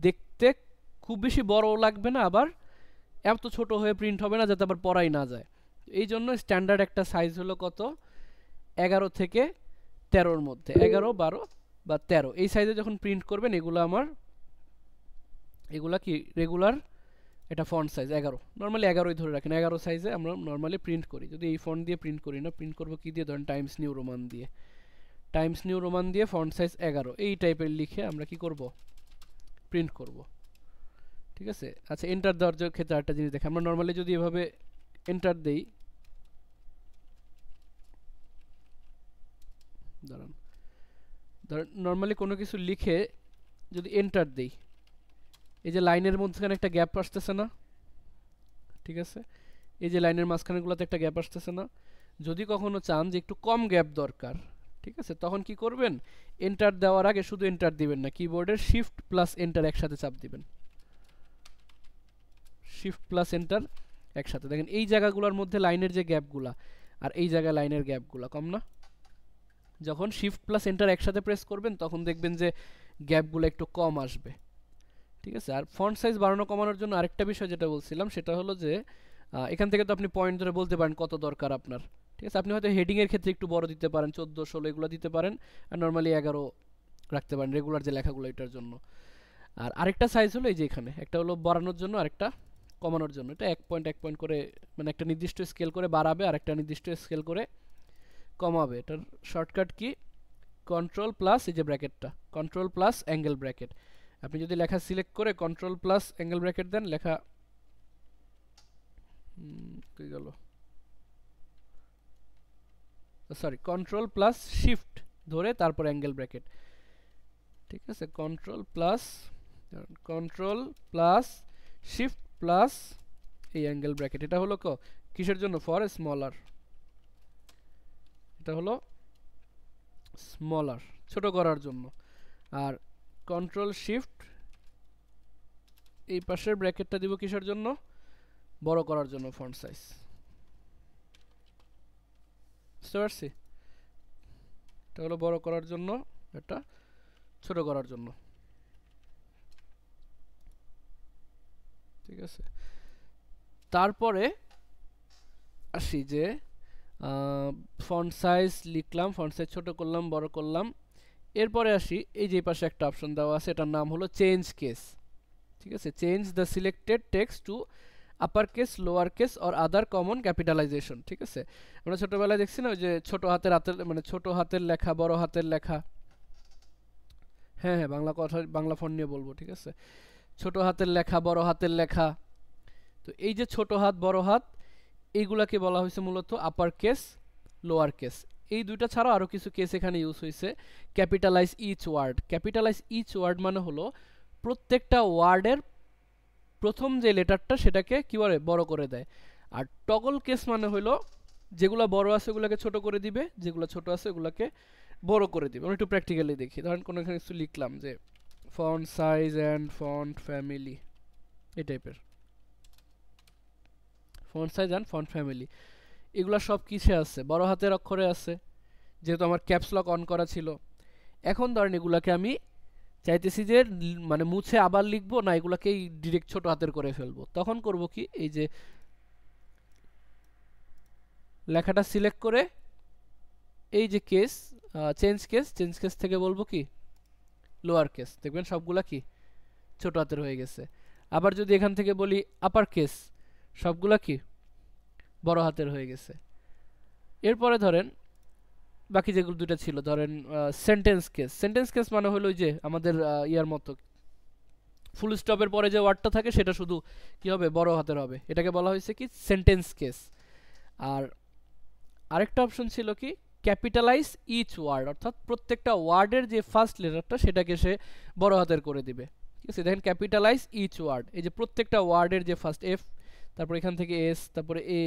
দেখতে খুব বেশি বড় লাগবে না, আবার এত ছোট হয়ে প্রিন্ট হবে না যাতে আবার পড়াই না যায়। এই জন্য স্ট্যান্ডার্ড একটা সাইজ হলো কত, 11 থেকে 13-র মধ্যে, 11, 12 বা 13 এই সাইজে যখন প্রিন্ট করবেন এগুলা কি রেগুলার এটা ফন্ট সাইজ 11, নরমালি 11ই ধরে রাখেন, 11 সাইজে আমরা নরমালি প্রিন্ট করি। যদি এই ফন্ট দিয়ে প্রিন্ট করি না, প্রিন্ট করব কি দিয়ে, ধরেন টাইমস নিউ রোমান দিয়ে, টাইমস নিউ রোমান দিয়ে ফন্ট সাইজ 11 এই টাইপের লিখে আমরা কি করব, প্রিন্ট করব। ঠিক আছে। আচ্ছা, এন্টার দেওয়ার ক্ষেত্রে একটা জিনিস দেখে, আমরা নরমালি যদি এভাবে এন্টার দেই, ধরেন নরমালি কোনো কিছু লিখে যদি এন্টার দেই, এই যে লাইনের মধ্যখানে একটা গ্যাপ আসতেছে না, ঠিক আছে, এই যে লাইনের মাঝখানেগুলোতে একটা গ্যাপ আসতেছে না, যদি কখনো চান যে একটু কম গ্যাপ দরকার, ঠিক আছে, তখন কি করবেন, এন্টার দেওয়ার আগে শুধু এন্টার দিবেন না, কিবোর্ডের শিফট প্লাস এন্টার একসাথে চাপ দিবেন, শিফট প্লাস এন্টার একসাথে। দেখেন এই জায়গাগুলোর মধ্যে লাইনের যে গ্যাপগুলা আর এই জায়গায় লাইনের গ্যাপগুলা কম না, যখন শিফট প্লাস এন্টার একসাথে প্রেস করবেন তখন দেখবেন যে গ্যাপগুলো একটু কম আসবে। ঠিক আছে। আর ফন্ট সাইজ বাড়ানো কমানোর জন্য আরেকটা বিষয় যেটা বলছিলাম সেটা হলো যে এখান থেকে তো আপনি পয়েন্ট ধরে বলতে পারেন কত দরকার আপনার। ঠিক আছে, আপনি হয়তো হেডিং এর ক্ষেত্রে একটু বড় দিতে পারেন, 14, 16 এগুলো দিতে পারেন, আর নরমালি 11 রাখতে পারেন রেগুলার যে লেখাগুলো এটার জন্য। আর আরেকটা সাইজ হলো এই যে এখানে একটা হলো বাড়ানোর জন্য, আরেকটা কমানোর জন্য। এটা 1 পয়েন্ট 1 পয়েন্ট করে, মানে একটা নির্দিষ্ট স্কেল করে বাড়াবে আর একটা নির্দিষ্ট স্কেল করে কমাবে। এটার শর্টকাট কি, কন্ট্রোল প্লাস এই যে ব্র্যাকেটটা, কন্ট্রোল প্লাস অ্যাঙ্গেল ব্র্যাকেট। আপনি যদি লেখা সিলেক্ট করে কন্ট্রোল প্লাস অ্যাঙ্গেল ব্র্যাকেট দেন, লেখা কই গেল, সরি, কন্ট্রোল প্লাস শিফট ধরে তারপর অ্যাঙ্গেল ব্র্যাকেট। ঠিক আছে, কন্ট্রোল প্লাস শিফট প্লাস এই অ্যাঙ্গেল ব্র্যাকেট। এটা হলো কিসের জন্য, ফর স্মলার, এটা হলো স্মলার, ছোট করার জন্য। আর কন্ট্রোল শিফট এই পাশের ব্র্যাকেটটা দিব কিসের জন্য, বড় করার জন্য ফন্ট সাইজ। বুঝতে পারছি, এটা হলো বড় করার জন্য, এটা ছোট করার জন্য। ঠিক আছে, তারপরে আসি যে ফন্ট সাইজ লিখলাম, ফন্ট সাইজ ছোট করলাম, বড় করলাম। এরপরে আসি এই যে পাশে একটা অপশন দেওয়া আছে, এটার নাম হলো চেঞ্জ কেস। ঠিক আছে, change the selected text to upper case, lower case or other common capitalisation. ঠিক আছে, আমরা ছোটবেলায় দেখছি না ওই যে ছোট হাতের মানে ছোট হাতের লেখা, বড় হাতের লেখা। হ্যাঁ হ্যাঁ, বাংলা কথা, বাংলা ফন্ট নিয়ে বলবো। ঠিক আছে, ছোট হাতের লেখা, বড় হাতের লেখা। তো এই যে ছোট হাত, বড় হাত, এইগুলাকে বলা হয়েছে মূলত আপার কেস, লোয়ার কেস। এই দুইটা ছাড়াও আরও কিছু কেস এখানে ইউজ হয়েছে। Capitalise each word, capitalise each word মানে হলো প্রত্যেকটা ওয়ার্ডের প্রথম যে লেটারটা সেটাকে কি বলে, বড় করে দেয়। আর টগল কেস মানে হলো যেগুলো বড় আছে ওগুলোকে ছোট করে দিবে, যেগুলো ছোট আছে ওগুলোকে বড় করে দিবে। আমরা একটু প্র্যাকটিক্যালি দেখি, ধরেন কোনো এখানে কিছু লিখলাম যে font size and font family, এই টাইপের font size and font family, এগুলো সব কিসে আছে, বড় হাতের অক্ষরে আছে, যেহেতু আমার ক্যাপস লক অন করা ছিল। এখন ধরেন এগুলাকে আমি চাইতেছি যে মানে মুছে আবার লিখবো না, এগুলাকেই ডিরেক্ট ছোট হাতের করে ফেলবো। তখন করব কি, এই যে লেখাটা সিলেক্ট করে এই যে কেস, চেঞ্জ কেস থেকে বলবো কি লোয়ার কেস, দেখবেন সবগুলা কি ছোট হাতের হয়ে গেছে। আবার যদি এখান থেকে বলি আপার কেস, সবগুলা কি বড় হাতের হয়ে গেছে। এরপরে ধরেন বাকি যেগুলো দুটো ছিল, ধরেন সেন্টেন্স কেস মানে হলো ওই যে আমাদের ইয়ার মতো ফুল স্টপের পরে যে ওয়ার্ডটা থাকে সেটা শুধু কি হবে, বড় হাতের হবে, এটাকে বলা হয়েছে কি সেন্টেন্স কেস। আর আরেকটা অপশন ছিল কি ক্যাপিটালাইজ ইচ ওয়ার্ড, অর্থাৎ প্রত্যেকটা ওয়ার্ডের যে ফার্স্ট লেটারটা সেটাকে সে বড় হাতের করে দিবে। ঠিক আছে, দেখেন ক্যাপিটালাইজ ইচ ওয়ার্ড, এই যে প্রত্যেকটা ওয়ার্ডের যে ফার্স্ট এফ, তারপর এখান থেকে এস, তারপরে এ,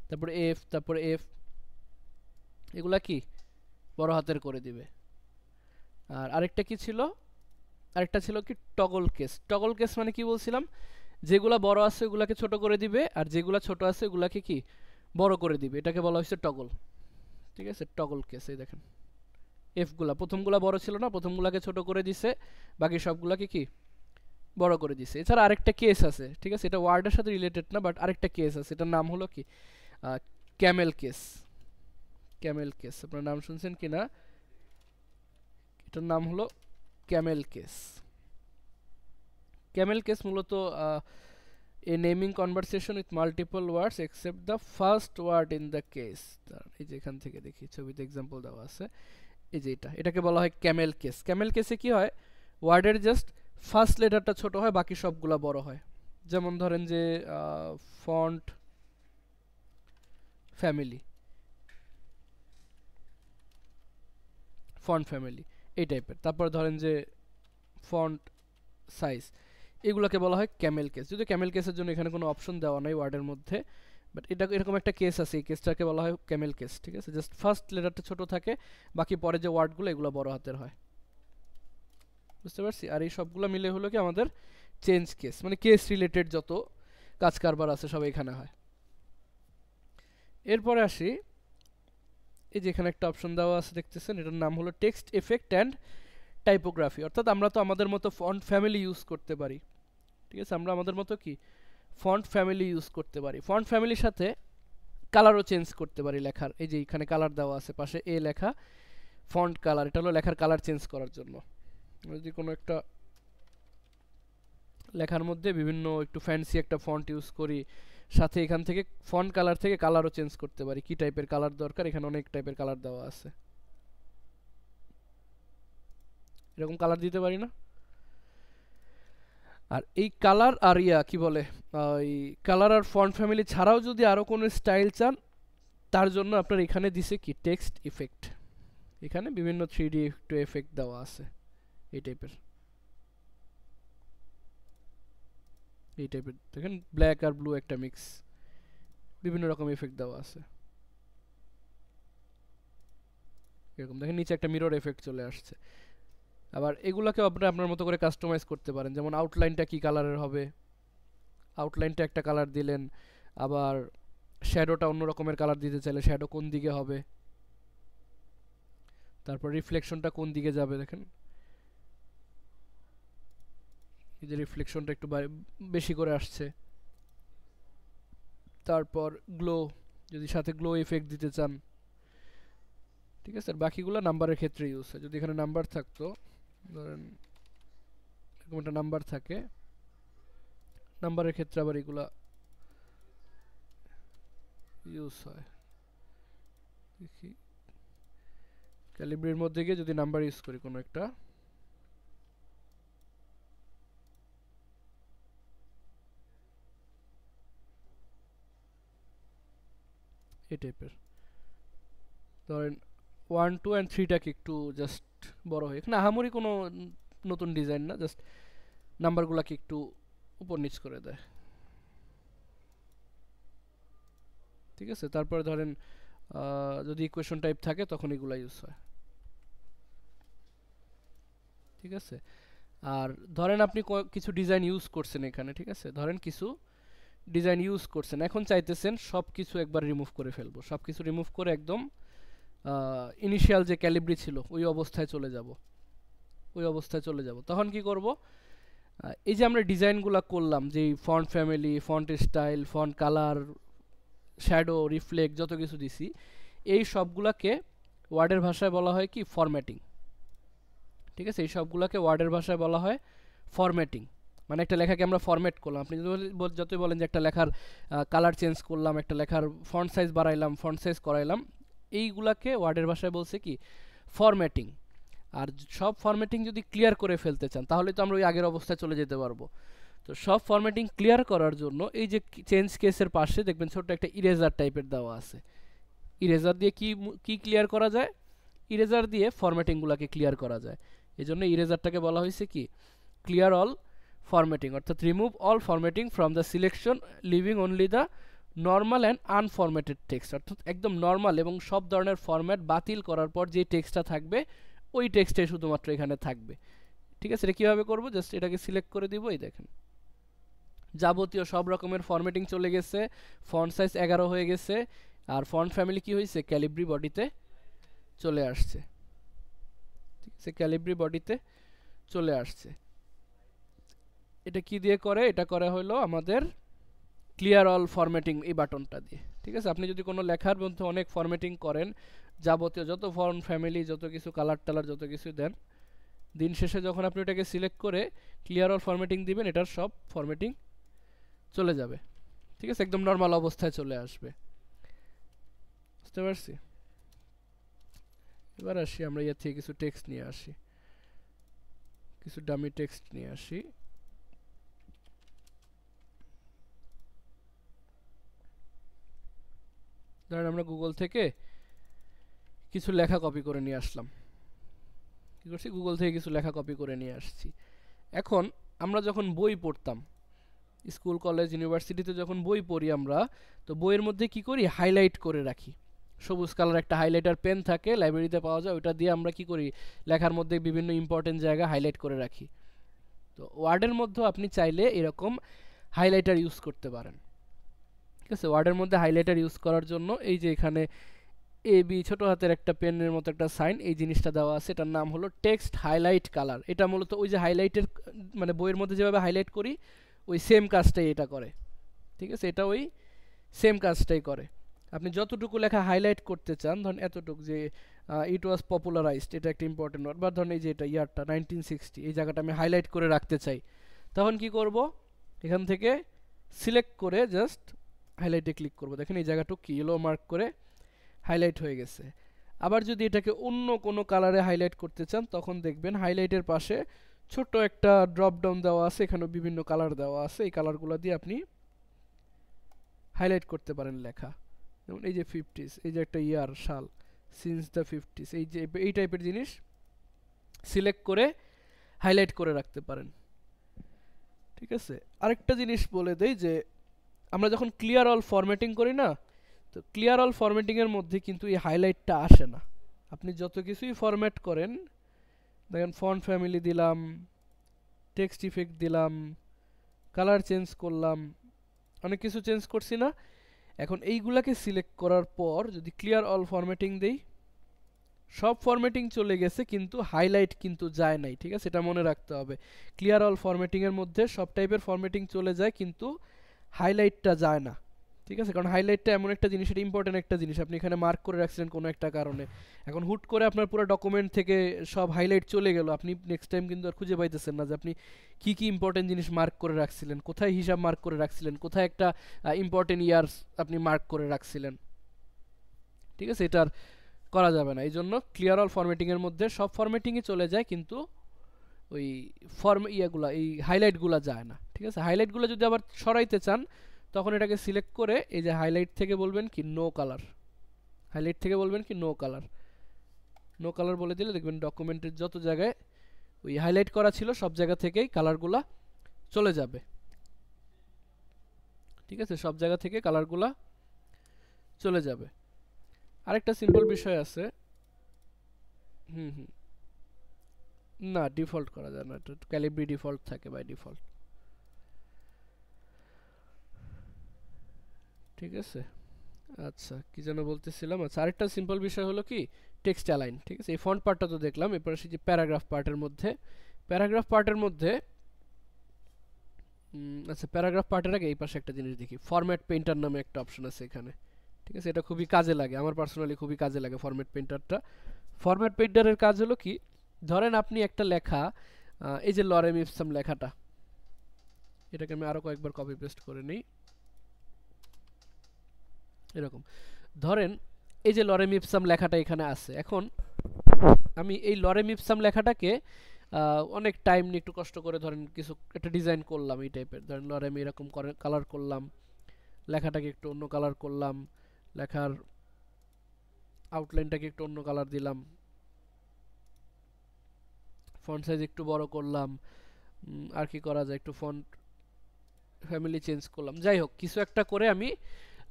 তারপরে এফ, তারপরে এফ, এগুলা কি বড় হাতের করে দিবে। আর আরেকটা কি ছিল, আরেকটা ছিল কি টগল কেস মানে কি বলছিলাম, যেগুলা বড় আছে ওগুলাকে ছোট করে দিবে, আর যেগুলা ছোট আছে ওগুলাকে কি বড় করে দিবে, এটাকে বলা হচ্ছে টগল। ঠিক আছে, টগল কেস। এই দেখেন এফগুলা প্রথমগুলা বড় ছিল না, প্রথমগুলাকে ছোট করে দিছে, বাকি সবগুলাকে কি বড় করে দিছে। এছাড়া আরেকটা কেস আছে, ঠিক আছে, এটা ওয়ার্ডের সাথে রিলেটেড না, বাট আরেকটা কেস আছে, এটার নাম হলো কি ক্যামেল কেস। আপনার নাম শুনছেন কি না, এটার নাম হলো ক্যামেল কেস। ক্যামেল কেস মূলত a naming conversation with multiple words except the first word in the case। এই যে এখান থেকে দেখি ছবিতে এক্সাম্পল দেওয়া আছে, এই যে এটাকে বলা হয় ক্যামেল কেস। ক্যামেল কেসে কি হয়, ওয়ার্ডের জাস্ট ফার্স্ট লেটারটা ছোট হয়, বাকি সবগুলা বড় হয়। যেমন ধরেন যে ফন্ট ফ্যামিলি, ফন্ট ফ্যামিলি এই টাইপের। তারপর ধরেন যে ফন্ট সাইজ, এগুলোকে বলা হয় ক্যামেল কেস। যদি ক্যামেল কেসের জন্য এখানে কোনো অপশন দেওয়া নাই ওয়ার্ডের মধ্যে, বাট এটা এরকম একটা কেস আছে, এই কেসটাকে বলা হয় ক্যামেল কেস। ঠিক আছে, জাস্ট ফার্স্ট লেটারটা ছোট থাকে, বাকি পরে যে ওয়ার্ডগুলো এগুলো বড় হাতের হয়। বুঝতে পারছি? আর এই সবগুলো মিলে হলো কি আমাদের চেঞ্জ কেস, মানে কেস রিলেটেড যত কাজ কারবার আছে সব এখানে হয়। এরপরে আসি, এই যে এখানে একটা অপশন দেওয়া আছে দেখতেছেন, এটার নাম হলো টেক্সট এফেক্ট অ্যান্ড টাইপোগ্রাফি। অর্থাৎ আমরা তো আমাদের মতো ফন্ট ফ্যামিলি ইউজ করতে পারি। ঠিক আছে, আমরা আমাদের মতো কি ফন্ট ফ্যামিলি ইউজ করতে পারি। ফন্ট ফ্যামিলির সাথে কালারও চেঞ্জ করতে পারি লেখার। এই যে এখানে কালার দেওয়া আছে পাশে, এ লেখা ফন্ট কালার, এটা হলো লেখার কালার চেঞ্জ করার জন্য। যদি কোনো একটা লেখার মধ্যে বিভিন্ন একটু ফ্যান্সি একটা ফন্ট ইউজ করি, সাথে এখান থেকে ফন্ট কালার থেকে কালারও চেঞ্জ করতে পারি, কি টাইপের কালার দরকার, এখানে অনেক টাইপের কালার দেওয়া আছে, এরকম কালার দিতে পারি না। আর এই কালার আর কি বলে, এই কালার আর ফন্ট ফ্যামিলি ছাড়াও যদি আরও কোনো স্টাইল চান, তার জন্য আপনার এখানে দিছে কি টেক্সট ইফেক্ট। এখানে বিভিন্ন 3D একটু এফেক্ট দেওয়া আছে, এই টাইপের দেখেন, ব্ল্যাক আর ব্লু একটা মিক্স, বিভিন্ন রকম এফেক্ট দেওয়া আছে। এরকম দেখেন নিচে একটা মিরর এফেক্ট চলে আসছে। আবার এগুলাকে আপনি আপনার মতো করে কাস্টমাইজ করতে পারেন, যেমন আউটলাইনটা কি কালারের হবে, আউটলাইনটা একটা কালার দিলেন, আবার শ্যাডোটা অন্য রকমের কালার দিতে চাইলে শ্যাডো কোন দিকে হবে, তারপর রিফ্লেকশনটা কোন দিকে যাবে, দেখেন এই যে রিফ্লেকশনটা একটু বেশি করে আসছে। তারপর গ্লো, যদি সাথে গ্লো ইফেক্ট দিতে চান। ঠিক আছে, আর বাকিগুলো নাম্বারের ক্ষেত্রে ইউজ হয়। যদি এখানে নাম্বার থাকতো, ধরেন এরকম একটা নাম্বার থাকে, নাম্বারের ক্ষেত্রে আবার এগুলা ইউজ হয়। দেখি ক্যালিব্রির মধ্যে গিয়ে যদি নাম্বার ইউজ করি কোনো একটা, এই টাইপের ধরেন 1 2 and 3টাকে একটু জাস্ট বড় হয়। এখানে আহামরি কোনো নতুন ডিজাইন না, জাস্ট নাম্বারগুলোকে একটু উপর নিচ করে দেয়। ঠিক আছে, তারপরে ধরেন যদি ইকুয়েশন টাইপ থাকে তখন এগুলো ইউজ হয়। ঠিক আছে, আর ধরেন আপনি কিছু ডিজাইন ইউজ করছেন এখানে, ঠিক আছে, ধরেন কিছু ডিজাইন ইউজ করছেন, এখন চাইতেছেন সব কিছু একবার রিমুভ করে ফেলবো, সব কিছু রিমুভ করে একদম ইনিশিয়াল যে ক্যালিব্রি ছিল ওই অবস্থায় চলে যাব। তখন কি করব, এই যে আমরা ডিজাইনগুলো করলাম, যে font family, font style, font colour, shadow, reflect যত কিছু দিছি, এই সবগুলাকে ওয়ার্ডের ভাষায় বলা হয় কি ফরম্যাটিং। ঠিক আছে, এই সবগুলোকে ওয়ার্ডের ভাষায় বলা হয় ফরম্যাটিং। মানে একটা লেখাকে আমরা ফরম্যাট করলাম। আপনি যতই বলেন যে একটা লেখার কালার চেঞ্জ করলাম, একটা লেখার ফন্ট সাইজ বাড়াইলাম, ফন্ট সাইজ করাইলাম, এইগুলাকে ওয়ার্ডের ভাষায় বলছে কি ফরম্যাটিং। আর সব ফরম্যাটিং যদি ক্লিয়ার করে ফেলতে চান তাহলে তো আমরা ওই আগের অবস্থায় চলে যেতে পারবো। তো সব ফরম্যাটিং ক্লিয়ার করার জন্য এই যে চেঞ্জ কেসের পাশে দেখবেন ছোট্ট একটা ইরেজার টাইপের দেওয়া আছে। ইরেজার দিয়ে কি ক্লিয়ার করা যায়, ইরেজার দিয়ে ফরম্যাটিংগুলোকে ক্লিয়ার করা যায়। এই জন্য ইরেজারটাকে বলা হয়েছে কি ক্লিয়ার অল ফরম্যাটিং, অর্থাৎ remove all formatting from the selection leaving only the normal and unformatted text. অর্থাৎ একদম নর্মাল এবং সব ধরনের ফরম্যাট বাতিল করার পর যে টেক্সটটা থাকবে ওই টেক্সটে শুধুমাত্র এখানে থাকবে। ঠিক আছে, এটা কীভাবে করবো, জাস্ট এটাকে সিলেক্ট করে দিব। এই দেখেন যাবতীয় সব রকমের ফরম্যাটিং চলে গেছে, ফন্ট সাইজ 11 হয়ে গেছে, আর ফন্ট ফ্যামিলি কি হয়েছে ক্যালিব্রি বডিতে চলে আসছে। ঠিক আছে, ক্যালিব্রি বডিতে চলে আসছে। এটা কি দিয়ে করে, এটা করা হলো আমাদের ক্লিয়ার অল ফরম্যাটিং এই বাটনটা দিয়ে। ঠিক আছে, আপনি যদি কোনো লেখার মধ্যে অনেক ফরম্যাটিং করেন, যাবতীয় যত ফন্ট ফ্যামিলি, যত কিছু কালার টালার যত কিছু দেন, দিন শেষে যখন আপনি এটাকে সিলেক্ট করে ক্লিয়ার অল ফরম্যাটিং দিবেন, এটার সব ফরম্যাটিং চলে যাবে। ঠিক আছে, একদম নর্মাল অবস্থায় চলে আসবে। বুঝতে পারছি? এবার আসি আমরা ইয়ে থেকে কিছু টেক্সট নিয়ে আসি, কিছু ডামি টেক্সট নিয়ে আসি। ধরেন আমরা গুগল থেকে কিছু লেখা কপি করে নিয়ে আসলাম। কি করছি, গুগল থেকে কিছু লেখা কপি করে নিয়ে আসছি। এখন আমরা যখন বই পড়তাম, স্কুল কলেজ ইউনিভার্সিটিতে যখন বই পড়ি আমরা, তো বইয়ের মধ্যে কি করি, হাইলাইট করে রাখি। সবুজ কালার একটা হাইলাইটার পেন থাকে, লাইব্রেরিতে পাওয়া যায়, ওটা দিয়ে আমরা কি করি, লেখার মধ্যে বিভিন্ন ইম্পর্টেন্ট জায়গা হাইলাইট করে রাখি। তো ওয়ার্ডের মধ্যেও আপনি চাইলে এরকম হাইলাইটার ইউজ করতে পারেন। ঠিক আছে, ওয়ার্ডের মধ্যে হাইলাইটার ইউজ করার জন্য এই যে এখানে এ বি ছোট হাতের একটা পেনের মতো একটা সাইন, এই জিনিসটা দেওয়া আছে, এটার নাম হলো টেক্সট হাইলাইট কালার। এটা মূলত ওই যে হাইলাইটের মানে বইয়ের মধ্যে যেভাবে হাইলাইট করি ওই সেম কাজটাই এটা করে। ঠিক আছে, এটা ওই সেম কাজটাই করে। আপনি যতটুকু লেখা হাইলাইট করতে চান, ধরেন এতটুকু যে ইট ওয়াজ পপুলারাইজড, এটা একটা ইম্পর্টেন্ট ওয়ার্ড, বা ধরেন এই যে এটা ইয়ারটা 1960, এই জায়গাটা আমি হাইলাইট করে রাখতে চাই, তখন কি করব, এখান থেকে সিলেক্ট করে জাস্ট হাইলাইটে ক্লিক করব। দেখেন এই জায়গাটুকু ইয়েলো মার্ক করে হাইলাইট হয়ে গেছে। আবার যদি এটাকে অন্য কোনো কালারে হাইলাইট করতে চান, তখন দেখবেন হাইলাইটের পাশে ছোট্ট একটা ড্রপ ডাউন দেওয়া আছে, এখানে বিভিন্ন কালার দেওয়া আছে, এই কালারগুলো দিয়ে আপনি হাইলাইট করতে পারেন লেখা। যেমন এই যে 50s, এই যে একটা ইয়ার সাল, সিন্স দ্য 50s, এই যে এই টাইপের জিনিস সিলেক্ট করে হাইলাইট করে রাখতে পারেন। ঠিক আছে, আরেকটা জিনিস বলে দেই যে আমরা যখন ক্লিয়ার অল ফরম্যাটিং করি না, তো ক্লিয়ার অল ফরম্যাটিংয়ের মধ্যে কিন্তু এই হাইলাইটটা আসে না। আপনি যত কিছুই ফরম্যাট করেন, দেখেন ফন্ট ফ্যামিলি দিলাম, টেক্সট ইফেক্ট দিলাম, কালার চেঞ্জ করলাম, অনেক কিছু চেঞ্জ করছি না। এখন এইগুলাকে সিলেক্ট করার পর যদি ক্লিয়ার অল ফরম্যাটিং দেই, সব ফরম্যাটিং চলে গেছে কিন্তু হাইলাইট কিন্তু যায় নাই। ঠিক আছে, এটা মনে রাখতে হবে। ক্লিয়ার অল ফরম্যাটিংয়ের মধ্যে সব টাইপের ফরম্যাটিং চলে যায় কিন্তু হাইলাইটটা যায় না। ঠিক আছে, কারণ হাইলাইটটা এমন একটা জিনিস, এটা ইম্পর্টেন্ট একটা জিনিস, আপনি এখানে মার্ক করে রাখছিলেন কোনো একটা কারণে, এখন হুট করে আপনার পুরো ডকুমেন্ট থেকে সব হাইলাইট চলে গেল, আপনি নেক্সট টাইম কিন্তু আর খুঁজে পাইতেছেন না যে আপনি কি কি ইম্পর্টেন্ট জিনিস মার্ক করে রাখছিলেন, কোথায় হিসাব মার্ক করে রাখছিলেন, কোথায় একটা ইম্পর্টেন্ট ইয়ার্স আপনি মার্ক করে রাখছিলেন। ঠিক আছে, এটা আর করা যাবে না। এই জন্য ক্লিয়ার অল ফরম্যাটিংয়ের মধ্যে সব ফরম্যাটিংই চলে যায় কিন্তু ওই ইয়াগুলা, এই হাইলাইটগুলো যায় না। ঠিক আছে, হাইলাইটগুলো যদি আবার সরাইতে চান, তখন এটাকে সিলেক্ট করে এই যে হাইলাইট থেকে বলবেন কি নো কালার, হাইলাইট থেকে বলবেন কি নো কালার, নো কালার বলে দিলে দেখবেন ডকুমেন্টের যত জায়গায় ওই হাইলাইট করা ছিল সব জায়গা থেকেই কালারগুলা চলে যাবে। ঠিক আছে, সব জায়গা থেকে কালারগুলা চলে যাবে। আরেকটা সিম্পল বিষয় আছে, হুম, না ডিফল্ট করা যায় না, এটা ক্যালিব্রি ডিফল্ট থাকে বাই ডিফল্ট। ঠিক আছে, আচ্ছা কি যেন বলতেছিলাম, আচ্ছা আরেকটা সিম্পল বিষয় হলো কি টেক্সট অ্যালাইন। ঠিক আছে, এই ফন্ট পার্টটা তো দেখলাম, এরপর আসি যে প্যারাগ্রাফ পার্টের মধ্যে। প্যারাগ্রাফ পার্টের মধ্যে আচ্ছা প্যারাগ্রাফ পার্টের আগে এই পাশে একটা জিনিস দেখি, ফরম্যাট পেইন্টার নামে একটা অপশন আছে এখানে। ঠিক আছে, এটা খুবই কাজে লাগে, আমার পার্সোনালি খুবই কাজে লাগে ফরম্যাট পেইন্টারটা। ফরম্যাট পেইন্টারের কাজ হলো কি, ধরেন আপনি একটা লেখা, এই যে লরেম ইপসাম লেখাটা, এটাকে আমি আরো কয়েকবার কপি পেস্ট করে নিই। এরকম ধরেন এই যে লরেম ইপসাম লেখাটা এখানে আছে, এখন আমি এই লরেম ইপসাম লেখাটাকে অনেক টাইম নিয়ে একটু কষ্ট করে ধরেন কিছু একটা ডিজাইন করলাম এই টাইপের, ধরেন লরেম এরকম করে কালার করলাম, লেখাটাকে একটু অন্য কালার করলাম, লেখার আউটলাইনটাকে একটু অন্য কালার দিলাম, ফন্ট সাইজ একটু বড় করলাম, আর কি করা যায়, একটু ফন্ট ফ্যামিলি চেঞ্জ করলাম, যাই হোক কিছু একটা করে আমি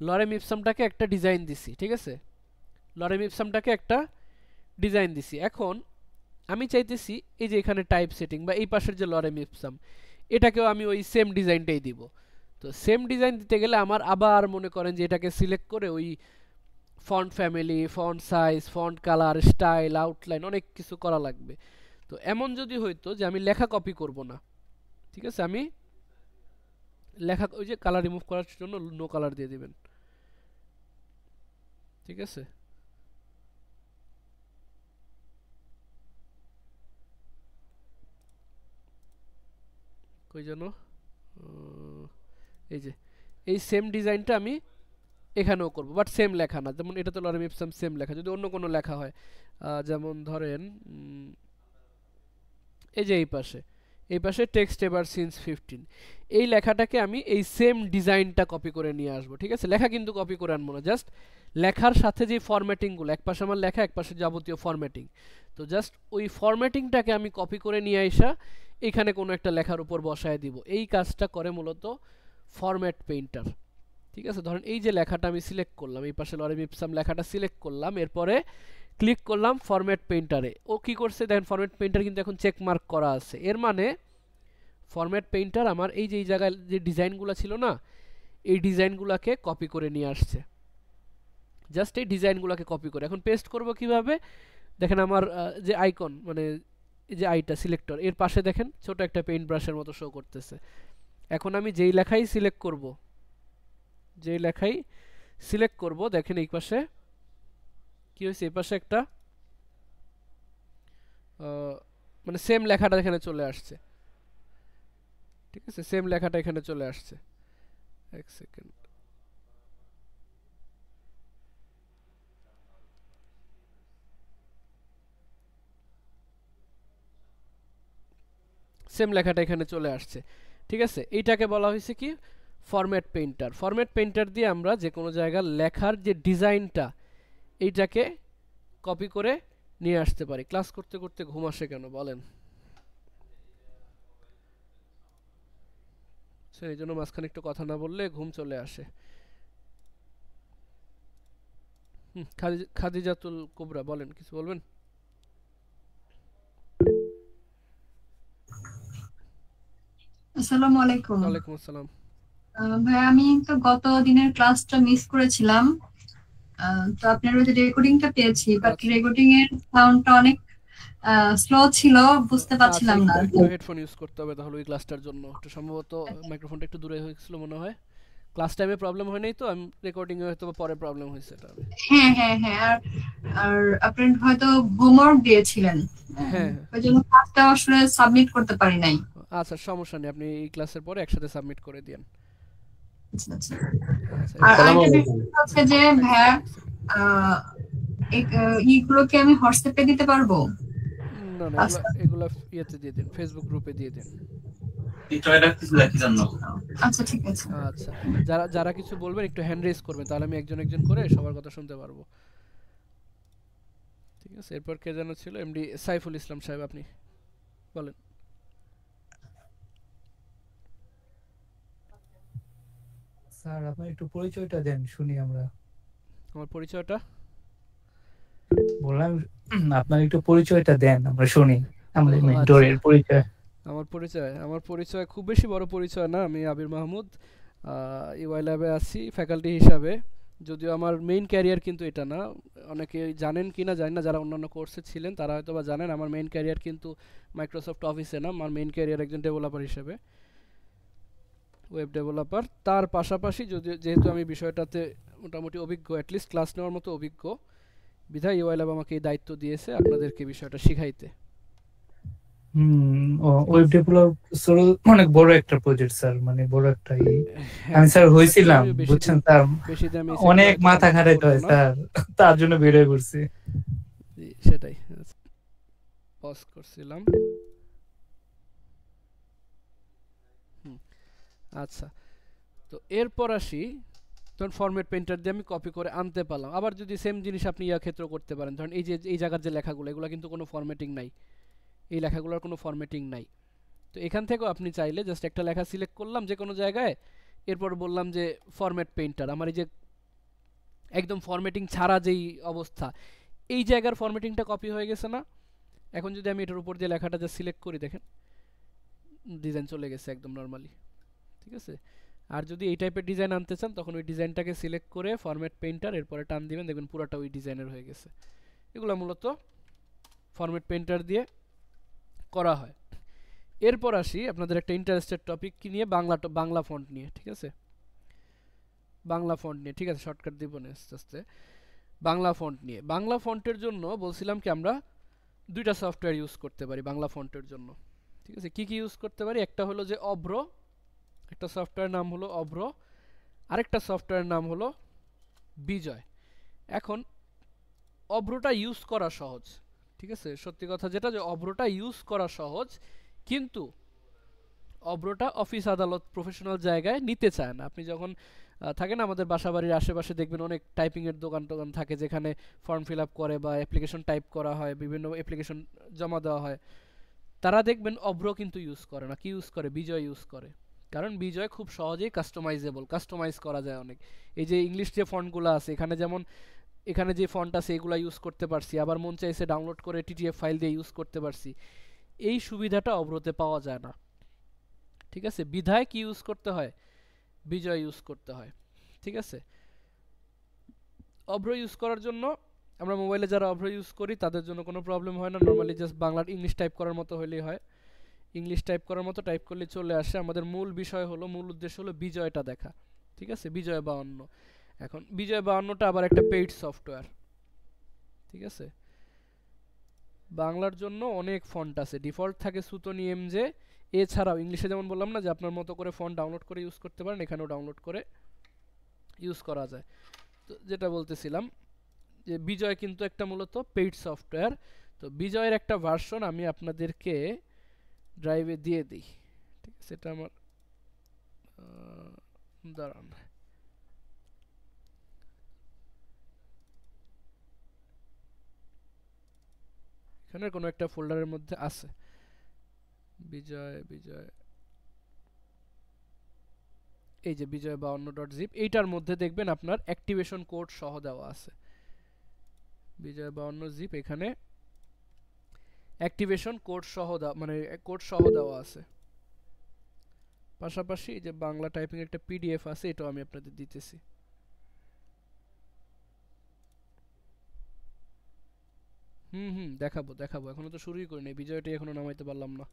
লরেম ইপসামটাকে একটা ডিজাইন দিছি। ঠিক আছে, লরেম ইপসামটাকে একটা ডিজাইন দিছি। এখন আমি চাইতেছি এই যে এখানে টাইপ সেটিং বা এই পাশের যে লরেম ইপসাম, এটাকেও আমি ওই সেম ডিজাইনটাই দিব। তো সেম ডিজাইন দিতে গেলে আমার আবার মনে করেন যে এটাকে সিলেক্ট করে ওই font family, font size, font colour, style, outline অনেক কিছু করা লাগবে। তো এমন যদি হইতো যে আমি লেখা কপি করব না, ঠিক আছে, আমি লেখা ওই যে কালার রিমুভ করার জন্য নো কালার দিয়ে দিবেন। ঠিক আছে, কই যেন এই যে এই সেম ডিজাইনটা আমি এখানেও করব, বাট সেম লেখা না, যেমন এটা তো লরেম ইপসাম সেম লেখা, যদি অন্য কোনো লেখা হয় যেমন ধরেন এই যে এই পাশে টেক্সট এবার সিন্স 15, এই লেখাটাকে আমি এই সেম ডিজাইনটা কপি করে নিয়ে আসবো। ঠিক আছে, লেখা কিন্তু কপি করে আনবো না, জাস্ট লেখার সাথে যে ফরম্যাটিংগুলো, এক পাশে আমার লেখা এক পাশে যাবতীয় ফরম্যাটিং, তো জাস্ট ওই ফরম্যাটিংটাকে আমি কপি করে নিয়ে আসা এখানে কোনো একটা লেখার উপর বসায় দিব। এই কাজটা করে মূলত ফরম্যাট পেইন্টার। ঠিক আছে, ধরেন এই যে লেখাটা আমি সিলেক্ট করলাম, এই পাশে লরেম ইপসাম লেখাটা সিলেক্ট করলাম, এরপরে ক্লিক করলাম ফরম্যাট পেইন্টারে। ও কি করছে দেখেন, ফরম্যাট পেইন্টার কিন্তু এখন চেক মার্ক করা আছে, এর মানে ফরম্যাট পেইন্টার আমার এই যে এই জায়গায় যে ডিজাইনগুলো ছিল না, এই ডিজাইনগুলোকে কপি করে নিয়ে আসছে। জাস্ট এই ডিজাইনগুলোকে কপি করে এখন পেস্ট করব কিভাবে দেখেন, আমার যে আইকন মানে এই যে আইটা সিলেক্টর, এর পাশে দেখেন ছোট একটা পেইন্ট ব্রাশের মতো শো করতেছে। এখন আমি যেই লেখাই সিলেক্ট করব, দেখেন এই পাশে কি হয়েছে, এই পাশে একটা মানে সেম লেখাটা এখানে চলে আসছে। ঠিক আছে, সেম লেখাটা এখানে চলে আসছে। এক সেকেন্ড, সেম লেখাটা এখানে চলে আসছে। ঠিক আছে, এইটাকে বলা হয়েছে কি ফরম্যাট পেইন্টার। ফরম্যাট পেইন্টার দিয়ে আমরা যে কোনো জায়গার লেখার যে ডিজাইনটা এইটাকে কপি করে নিয়ে আসতে পারি। ক্লাস করতে করতে ঘুম আসে কেন বলেন? এই জন্য মাঝখানে একটু কথা না বললে ঘুম চলে আসে। খাদিজাতুল কুবরা বলেন, কিছু বলবেন? আসসালামু আলাইকুম। ওয়ালাইকুম আসসালাম। ভাই আমি তো গত দিনের ক্লাসটা মিস করেছিলাম, তো আপনার ওই যে রেকর্ডিংটা পেয়েছি, বাট আচ্ছা রেকর্ডিং এর সাউন্ডটা অনেক স্লো ছিল, বুঝতে আচ্ছা, পারছিলাম না। একটু হেডফোন ইউজ করতে হবে তাহলে ওই ক্লাসটার জন্য। একটু সম্ভবত মাইক্রোফোনটা একটু দূরে হয়ে গেছিল মনে হয়। ক্লাস টাইমে প্রবলেম হয় নাই তো, আমি রেকর্ডিং এ হয়তো পরে প্রবলেম হয়েছে এটা। হ্যাঁ হ্যাঁ হ্যাঁ, আর আর আপনি হয়তো হোমওয়ার্ক দিয়েছিলেন, হ্যাঁ ওই জন্য ক্লাসটা আসলে সাবমিট করতে পারি নাই। আচ্ছা সমস্যা নেই, আপনি এই ক্লাসের পরে একসাথে সাবমিট করে দিন। আচ্ছা আচ্ছা। আচ্ছা আর আসসালামু আরেকটা আলাইকুম। বিষয় হচ্ছে যে ভাইয়া, এইগুলোকে আমি হোয়াটসঅ্যাপে দিতে পারবো? না না, এগুলা এগুলা ইয়েতে দিয়ে দিন, ফেসবুক গ্রুপে দিয়ে দিন। আচ্ছা ঠিক আছে। আচ্ছা, যারা যারা কিছু বলবেন একটু হ্যান্ড রেজ করবেন, তাহলে আমি একজন একজন করে সবার কথা শুনতে পারবো। ঠিক আছে, এরপর কে যেন ছিল, এমডি সাইফুল ইসলাম সাহেব, আপনি বলেন। স্যার আপনি একটু পরিচয়টা দেন শুনি আমরা। আমার পরিচয়টা বললাম আপনার একটু পরিচয়টা দেন আমরা শুনি, আমাদের আচ্ছা, মেন্টরের পরিচয়। আমার পরিচয় খুব বেশি বড় পরিচয় না। আমি আবির মাহমুদ, ইউআই ল্যাবে আছি ফ্যাকাল্টি হিসাবে। যদিও আমার মেইন ক্যারিয়ার কিন্তু এটা না, অনেকে জানেন কি না জানি না, যারা অন্যান্য কোর্সে ছিলেন তারা হয়তো বা জানেন আমার মেইন ক্যারিয়ার কিন্তু মাইক্রোসফট অফিসে না। আমার মেইন ক্যারিয়ার একজন ডেভেলপার হিসেবে, ওয়েব ডেভেলপার। তার পাশাপাশি যেহেতু আমি বিষয়টাতে মোটামুটি অভিজ্ঞ, অ্যাটলিস্ট ক্লাস নেওয়ার মতো অভিজ্ঞ, বিধায় ইউআই ল্যাব আমাকে এই দায়িত্ব দিয়েছে আপনাদেরকে বিষয়টা শিখাইতে। ওয়েব ডেভেলপার অনেক বড় একটা প্রজেক্ট স্যার, মানে বড় একটা হ্যাঁ, আমি স্যার হয়েছিলাম, বেশি বুঝছেন দিন স্যার, বেশি দিন আমি অনেক সেক্টরে মাথা কাজ খাটাইতে করবো হয় না। স্যার, তার জন্য বের হয়ে পড়ছি। জি, সেটাই পজ করছিলাম। আচ্ছা, তো এরপর আসি, ধরুন ফরম্যাট পেইন্টার দিয়ে আমি কপি করে আনতে পারলাম। আবার যদি সেম জিনিস আপনি ইয়া ক্ষেত্রেও করতে পারেন, ধরুন এই যে এই জায়গার যে লেখাগুলো, এগুলো কিন্তু কোনো ফরম্যাটিং নাই, এই লেখাগুলোর কোনো ফরম্যাটিং নাই। তো এখান থেকেও আপনি চাইলে জাস্ট একটা লেখা সিলেক্ট করলাম যে কোনো জায়গায়, এরপর বললাম যে ফরম্যাট পেইন্টার, আমার এই যে একদম ফরম্যাটিং ছাড়া যেই অবস্থা, এই জায়গার ফরম্যাটিংটা কপি হয়ে গেছে না। এখন যদি আমি এটার উপর দিয়ে লেখাটা যা সিলেক্ট করি, দেখেন ডিজাইন চলে গেছে একদম নর্মালি। ঠিক আছে, আর যদি এই টাইপের ডিজাইন আনতে চান তখন ওই ডিজাইনটাকে সিলেক্ট করে ফরম্যাট পেইন্টার, এরপরে টান দিবেন, দেখবেন পুরোটা ওই ডিজাইনের হয়ে গেছে। এগুলো মূলত ফরম্যাট পেইন্টার দিয়ে করা হয়। এরপর আসি আপনাদের একটা ইন্টারেস্টেড টপিক কি নিয়ে, বাংলা ফন্ট নিয়ে। ঠিক আছে, বাংলা ফন্ট নিয়ে, ঠিক আছে, শর্টকাট দিব না আস্তে আস্তে। বাংলা ফন্ট নিয়ে, বাংলা ফন্টের জন্য বলছিলাম কি আমরা দুইটা সফটওয়্যার ইউজ করতে পারি বাংলা ফন্টের জন্য। ঠিক আছে, কি কি ইউজ করতে পারি? একটা হলো যে অভ্র, একটা সফটওয়্যার নাম হলো অভ্র, আরেকটা সফটওয়্যার নাম হলো বিজয়। এখন অভ্রটা ইউজ করা সহজ, ঠিক আছে, সত্যি কথা যেটা যে অভ্রটা ইউজ করা সহজ, কিন্তু অভ্রটা অফিস আদালত প্রফেশনাল জায়গায় নিতে চায় না। আপনি যখন থাকে না আমাদের বাসাবাড়ির আশেপাশে দেখবেন অনেক টাইপিংয়ের দোকান টোকান থাকে যেখানে ফর্ম ফিল আপ করে বা অ্যাপ্লিকেশন টাইপ করা হয়, বিভিন্ন অ্যাপ্লিকেশন জমা দেওয়া হয়, তারা দেখবেন অভ্র কিন্তু ইউজ করে না। কি ইউজ করে? বিজয় ইউজ করে। কারণ বিজয় খুব সহজেই কাস্টমাইজেবল, কাস্টমাইজ করা যায় অনেক। এই যে ইংলিশ যে ফন্টগুলো আছে এখানে, যেমন এখানে যে ফন্ট আছে এগুলো ইউজ করতে পারছি, আবার মন চাইছে ডাউনলোড করে টিটিএফ ফাইল দিয়ে ইউজ করতে পারছি। এই সুবিধাটা অভ্রতে পাওয়া যায় না, ঠিক আছে। বিধায় কি ইউজ করতে হয়? বিজয় ইউজ করতে হয়, ঠিক আছে। অভ্র ইউজ করার জন্য আমরা মোবাইলে যারা অভ্র ইউজ করি তাদের জন্য কোনো প্রবলেম হয় না। নর্মালি জাস্ট বাংলার ইংলিশ টাইপ করার মতো হলেই হয়, ইংলিশ টাইপ করার মতো টাইপ করলে চলে আসে। আমাদের মূল বিষয় হলো, মূল উদ্দেশ্য হলো বিজয়টা দেখা, ঠিক আছে, বিজয় 52। এখন বিজয় 52টা আবার একটা পেইড সফটওয়্যার, ঠিক আছে। বাংলার জন্য অনেক ফন্ট আছে, ডিফল্ট থাকে সুতনি এমজে। এছাড়াও ইংলিশে যেমন বললাম না যে আপনার মতো করে ফন্ট ডাউনলোড করে ইউজ করতে পারেন, এখানেও ডাউনলোড করে ইউজ করা যায়। তো যেটা বলতেছিলাম যে বিজয় কিন্তু একটা মূলত পেইড সফটওয়্যার। তো বিজয়ের একটা ভার্সন আমি আপনাদেরকে ড্রাইভে দিয়ে দিই, ঠিক আছে। এটা আমার দাঁড়ান, এখানে কোনো একটা ফোল্ডারের মধ্যে আছে বিজয়, বিজয়, এই যে বিজয় 52.zip, এইটার মধ্যে দেখবেন আপনার অ্যাক্টিভেশন কোড সহ দেওয়া আছে। বিজয় 52 জিপ, এখানে অ্যাক্টিভেশন কোড সহ মানে কোড সহ দেওয়া আছে। পাশাপাশি এই যে বাংলা টাইপিং একটা পিডিএফ আছে, এটাও আমি আপনাদের দিতেছি। দেখাবো দেখাবো, এখনো তো শুরুই করিনি, বিজয়টা এখনো নামাইতে পারলাম না।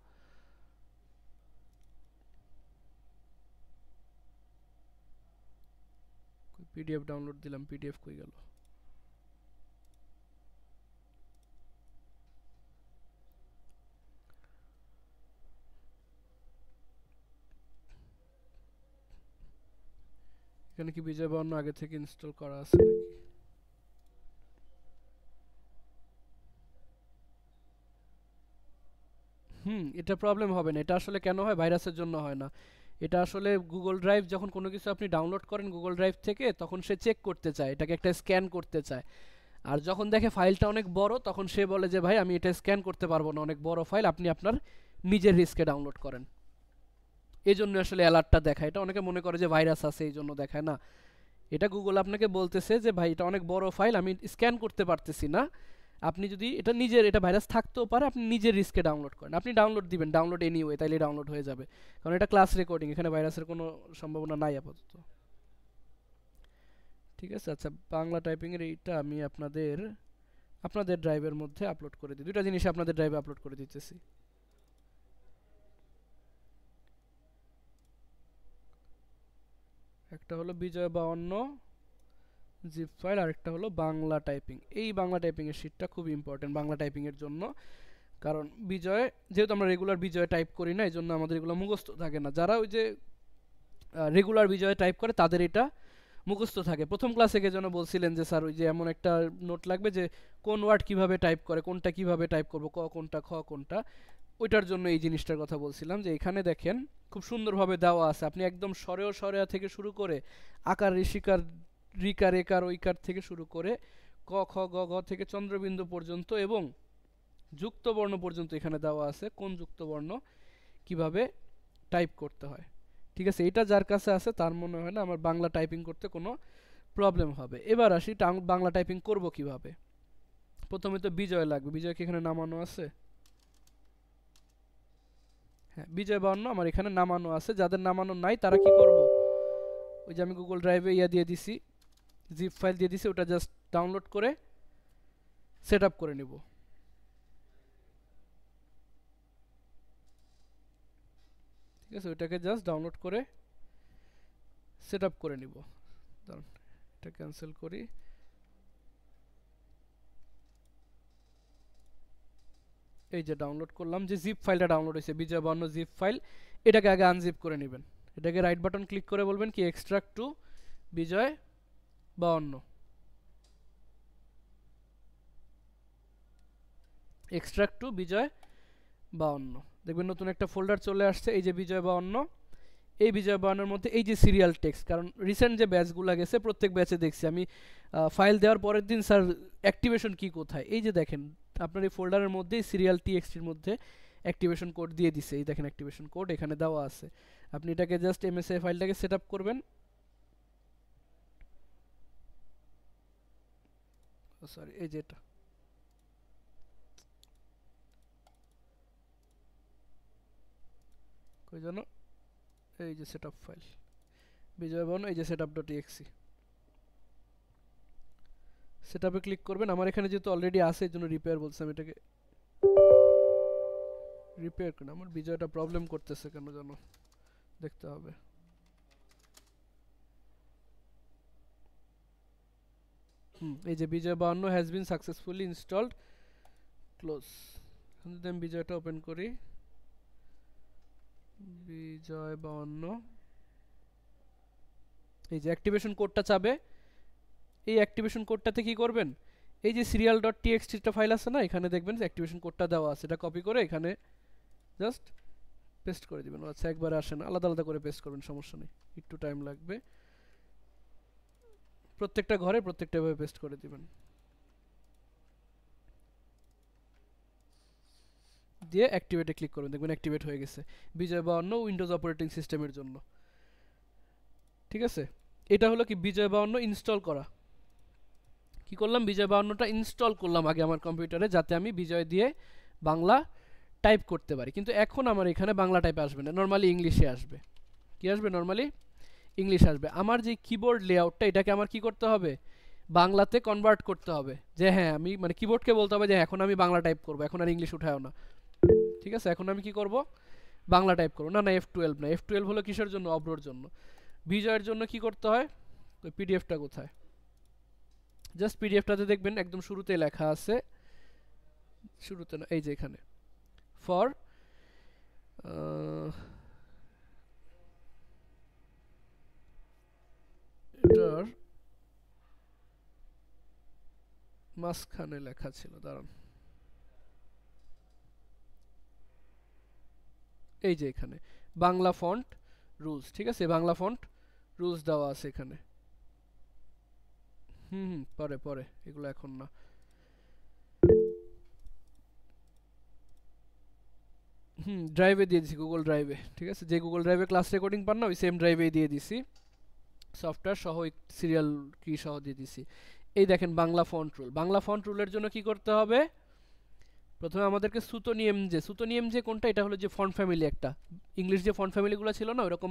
পিডিএফ ডাউনলোড দিলাম, পিডিএফ কই গেল? এখানে কি বিজয় 52 আগে থেকে ইনস্টল করা আছে নাকি? এটা প্রবলেম হবে না। এটা আসলে কেন হয়? ভাইরাসের জন্য হয় না। এটা আসলে গুগল ড্রাইভ, যখন কোনো কিছু আপনি ডাউনলোড করেন গুগল ড্রাইভ থেকে, তখন সে চেক করতে চায়, এটাকে একটা স্ক্যান করতে চায়। আর যখন দেখে ফাইলটা অনেক বড়, তখন সে বলে যে ভাই আমি এটা স্ক্যান করতে পারবো না, অনেক বড় ফাইল, আপনি আপনার নিজের রিস্কে ডাউনলোড করেন। এই জন্য আসলে অ্যালার্টটা দেখায়। এটা অনেকে মনে করে যে ভাইরাস আছে এই জন্য দেখায় না। এটা গুগল আপনাকে বলতেছে যে ভাই এটা অনেক বড় ফাইল, আমি স্ক্যান করতে পারতেছি না, আপনি যদি এটা নিজের, এটা ভাইরাস থাকতেও পারে, আপনি নিজের রিস্কে ডাউনলোড করেন। আপনি ডাউনলোড দিবেন, ডাউনলোড এনিওয়ে, তাইলে ডাউনলোড হয়ে যাবে, কারণ এটা ক্লাস রেকর্ডিং, এখানে ভাইরাসের কোনো সম্ভাবনা নাই আপাতত, ঠিক আছে। আচ্ছা, বাংলা টাইপিং এর এইটা আমি আপনাদের আপনাদের ড্রাইভের মধ্যে আপলোড করে দিই। দুইটা জিনিস আপনাদের ড্রাইভে আপলোড করে দিতেছি। একটা হলো বিজয় 52 জিপ ফাইল, আর একটা হলো বাংলা টাইপিং। এই বাংলা টাইপিং এর শীটটা খুব ইম্পর্টেন্ট বাংলা টাইপিং এর জন্য, কারণ বিজয়, যেহেতু আমরা রেগুলার বিজয় টাইপ করি না, এই জন্য আমাদের এগুলো মুখস্থ থাকে না। যারা ওই যে রেগুলার বিজয় টাইপ করে তাদের এটা মুখস্থ থাকে। প্রথম ক্লাসে কে যেন বলছিলেন যে স্যার ওই যে এমন একটা নোট লাগবে যে কোন ওয়ার্ড কিভাবে টাইপ করে, কোনটা কিভাবে টাইপ করব, ক কোনটা খ কোনটা, ওইটার জন্য এই জিনিসটার কথা বলছিলাম। যে এখানে দেখেন খুব সুন্দরভাবে দেওয়া আছে, আপনি একদম সরেও সরেয়া থেকে শুরু করে আকার ঋষিকার রিকার একার ঐকার থেকে শুরু করে ক খ গ ঘ থেকে চন্দ্রবিন্দু পর্যন্ত এবং যুক্ত বর্ণ পর্যন্ত এখানে দেওয়া আছে, কোন যুক্ত বর্ণ কিভাবে টাইপ করতে হয়, ঠিক আছে। এটা যার কাছে আছে তার মনে হয় না আমার বাংলা টাইপিং করতে কোনো প্রবলেম হবে। এবার আসি বাংলা টাইপিং করব কিভাবে। প্রথমে তো বিজয় লাগবে, বিজয় কি এখানে নামানো আছে? হ্যাঁ, বিজয় 52 আমার এখানে নামানো আছে। যাদের নামানো নাই তারা কি করব, ওই যে আমি গুগল ড্রাইভে ইয়া দিয়ে দিছি, জিপ ফাইল দিয়ে দিছি, ওটা জাস্ট ডাউনলোড করে সেট আপ করে নেব, ঠিক আছে। ওইটাকে জাস্ট ডাউনলোড করে সেট আপ করে নিব। দাঁড়ান, এটা ক্যান্সেল করি। এই যে ডাউনলোড করলাম, যে জিপ ফাইলটা ডাউনলোড হয়েছে বিজয় 52 জিপ ফাইল, এটাকে আগে আনজিপ করে নেবেন। এটাকে রাইট বাটন ক্লিক করে বলবেন কি extract to Bijoy 52, extract to Bijoy 52। দেখবেন নতুন একটা ফোল্ডার চলে আসছে, এই যে বিজয় 52। এই বিজয় 52-এর মধ্যে এই যে সিরিয়াল টেক্সট, কারণ রিসেন্ট যে ব্যাচগুলো গেছে প্রত্যেক ব্যাচে দেখছি আমি ফাইল দেওয়ার পরের দিন স্যার অ্যাক্টিভেশন কি কোথায়, এই যে দেখেন আপনার এই ফোল্ডারের মধ্যেই সিরিয়াল টিএক্সটির মধ্যে অ্যাক্টিভেশন কোড দিয়ে দিছে, এই দেখেন অ্যাক্টিভেশন কোড এখানে দেওয়া আছে। আপনি এটাকে জাস্ট এমএসএ ফাইলটাকে সেট আপ করবেন, সরি এই যে এটা, কই জানো, এই যে সেটআপ ফাইল বিজয় 52, এই যে setup.exe, সেটআপে ক্লিক করবেন। আমার এখানে যেহেতু অলরেডি আছে এর জন্য রিপেয়ার বলছে, আমি এটাকে রিপেয়ার করি। আমার বিজয়টা প্রবলেম করতেছে কেন জানো, দেখতে হবে। এই যে বিজয় 52 has been successfully installed, close. যদি আমি বিজয়টা ওপেন করি, বিজয় 52, এই যে অ্যাক্টিভেশন কোডটা চাবে, এই অ্যাক্টিভেশন কোডটাতে কি করবেন, এই যে serial.txt টা ফাইল আছে না, এখানে দেখবেন অ্যাক্টিভেশন কোডটা দেওয়া আছে, এটা কপি করে এখানে জাস্ট পেস্ট করে দিবেন। আচ্ছা একবারে আসে না, আলাদা আলাদা করে পেস্ট করবেন, সমস্যা নেই, একটু টাইম লাগবে। প্রত্যেকটা ঘরে প্রত্যেকটা ভাবে পেস্ট করে দিবেন, দিয়ে অ্যাক্টিভেটে ক্লিক করবেন, দেখবেন অ্যাক্টিভেট হয়ে গেছে বিজয় 52 উইন্ডোজ অপারেটিং সিস্টেমের জন্য। ঠিক আছে, এটা হলো কি বিজয় 52 ইনস্টল করা। কি করলাম, বিজয় 52টা ইনস্টল করলাম আগে আমার কম্পিউটারে, যাতে আমি বিজয় দিয়ে বাংলা টাইপ করতে পারি। কিন্তু এখন আমার এখানে বাংলা টাইপ আসবে না, নর্মালি ইংলিশে আসবে। কি আসবে, নর্মালি ইংলিশ আসবে। আমার যে কিবোর্ড লেআউটটা, এটাকে আমার কি করতে হবে, বাংলাতে কনভার্ট করতে হবে। যে হ্যাঁ আমি মানে কিবোর্ডকে বলতে হবে যে এখন আমি বাংলা টাইপ করব, এখন আর ইংলিশ উঠায়ও না। ঠিক আছে, এখন আমি কি করব, বাংলা টাইপ করব। না না F12 না, F12 হলো কিসের জন্য, অব্রোর জন্য। বিজয়ের জন্য কি করতে হয়, ওই পিডিএফটা কোথায়, জাস্ট পিডিএফটাতে দেখবেন একদম শুরুতে লেখা আছে, শুরুতে না, এই যে এখানে ফর এটার মাঝখানে লেখা ছিল, দাঁড়ান, এই যে এখানে বাংলা ফন্ট রুলস। ঠিক আছে, বাংলা ফন্ট রুলস দেওয়া আছে এখানে। পরে পরে, এগুলো এখন না। ড্রাইভে দিয়ে দিছি, গুগল ড্রাইভে। ঠিক আছে, যে গুগল ড্রাইভে ক্লাস রেকর্ডিং পান না, ওই সেম ড্রাইভেই দিয়ে দিছি, সফটওয়্যার সহ সিরিয়াল কি সহ দিয়ে দিছি। এই দেখেন Bangla font rule. Bangla font রুলের জন্য কি করতে হবে, প্রথমে আমাদেরকে সুতোনিয়াম যে কোনটা, এটা হলো যে ফন্ট ফ্যামিলি, একটা ইংলিশ যে ফন্ট ফ্যামিলিগুলো ছিল না, ওরকম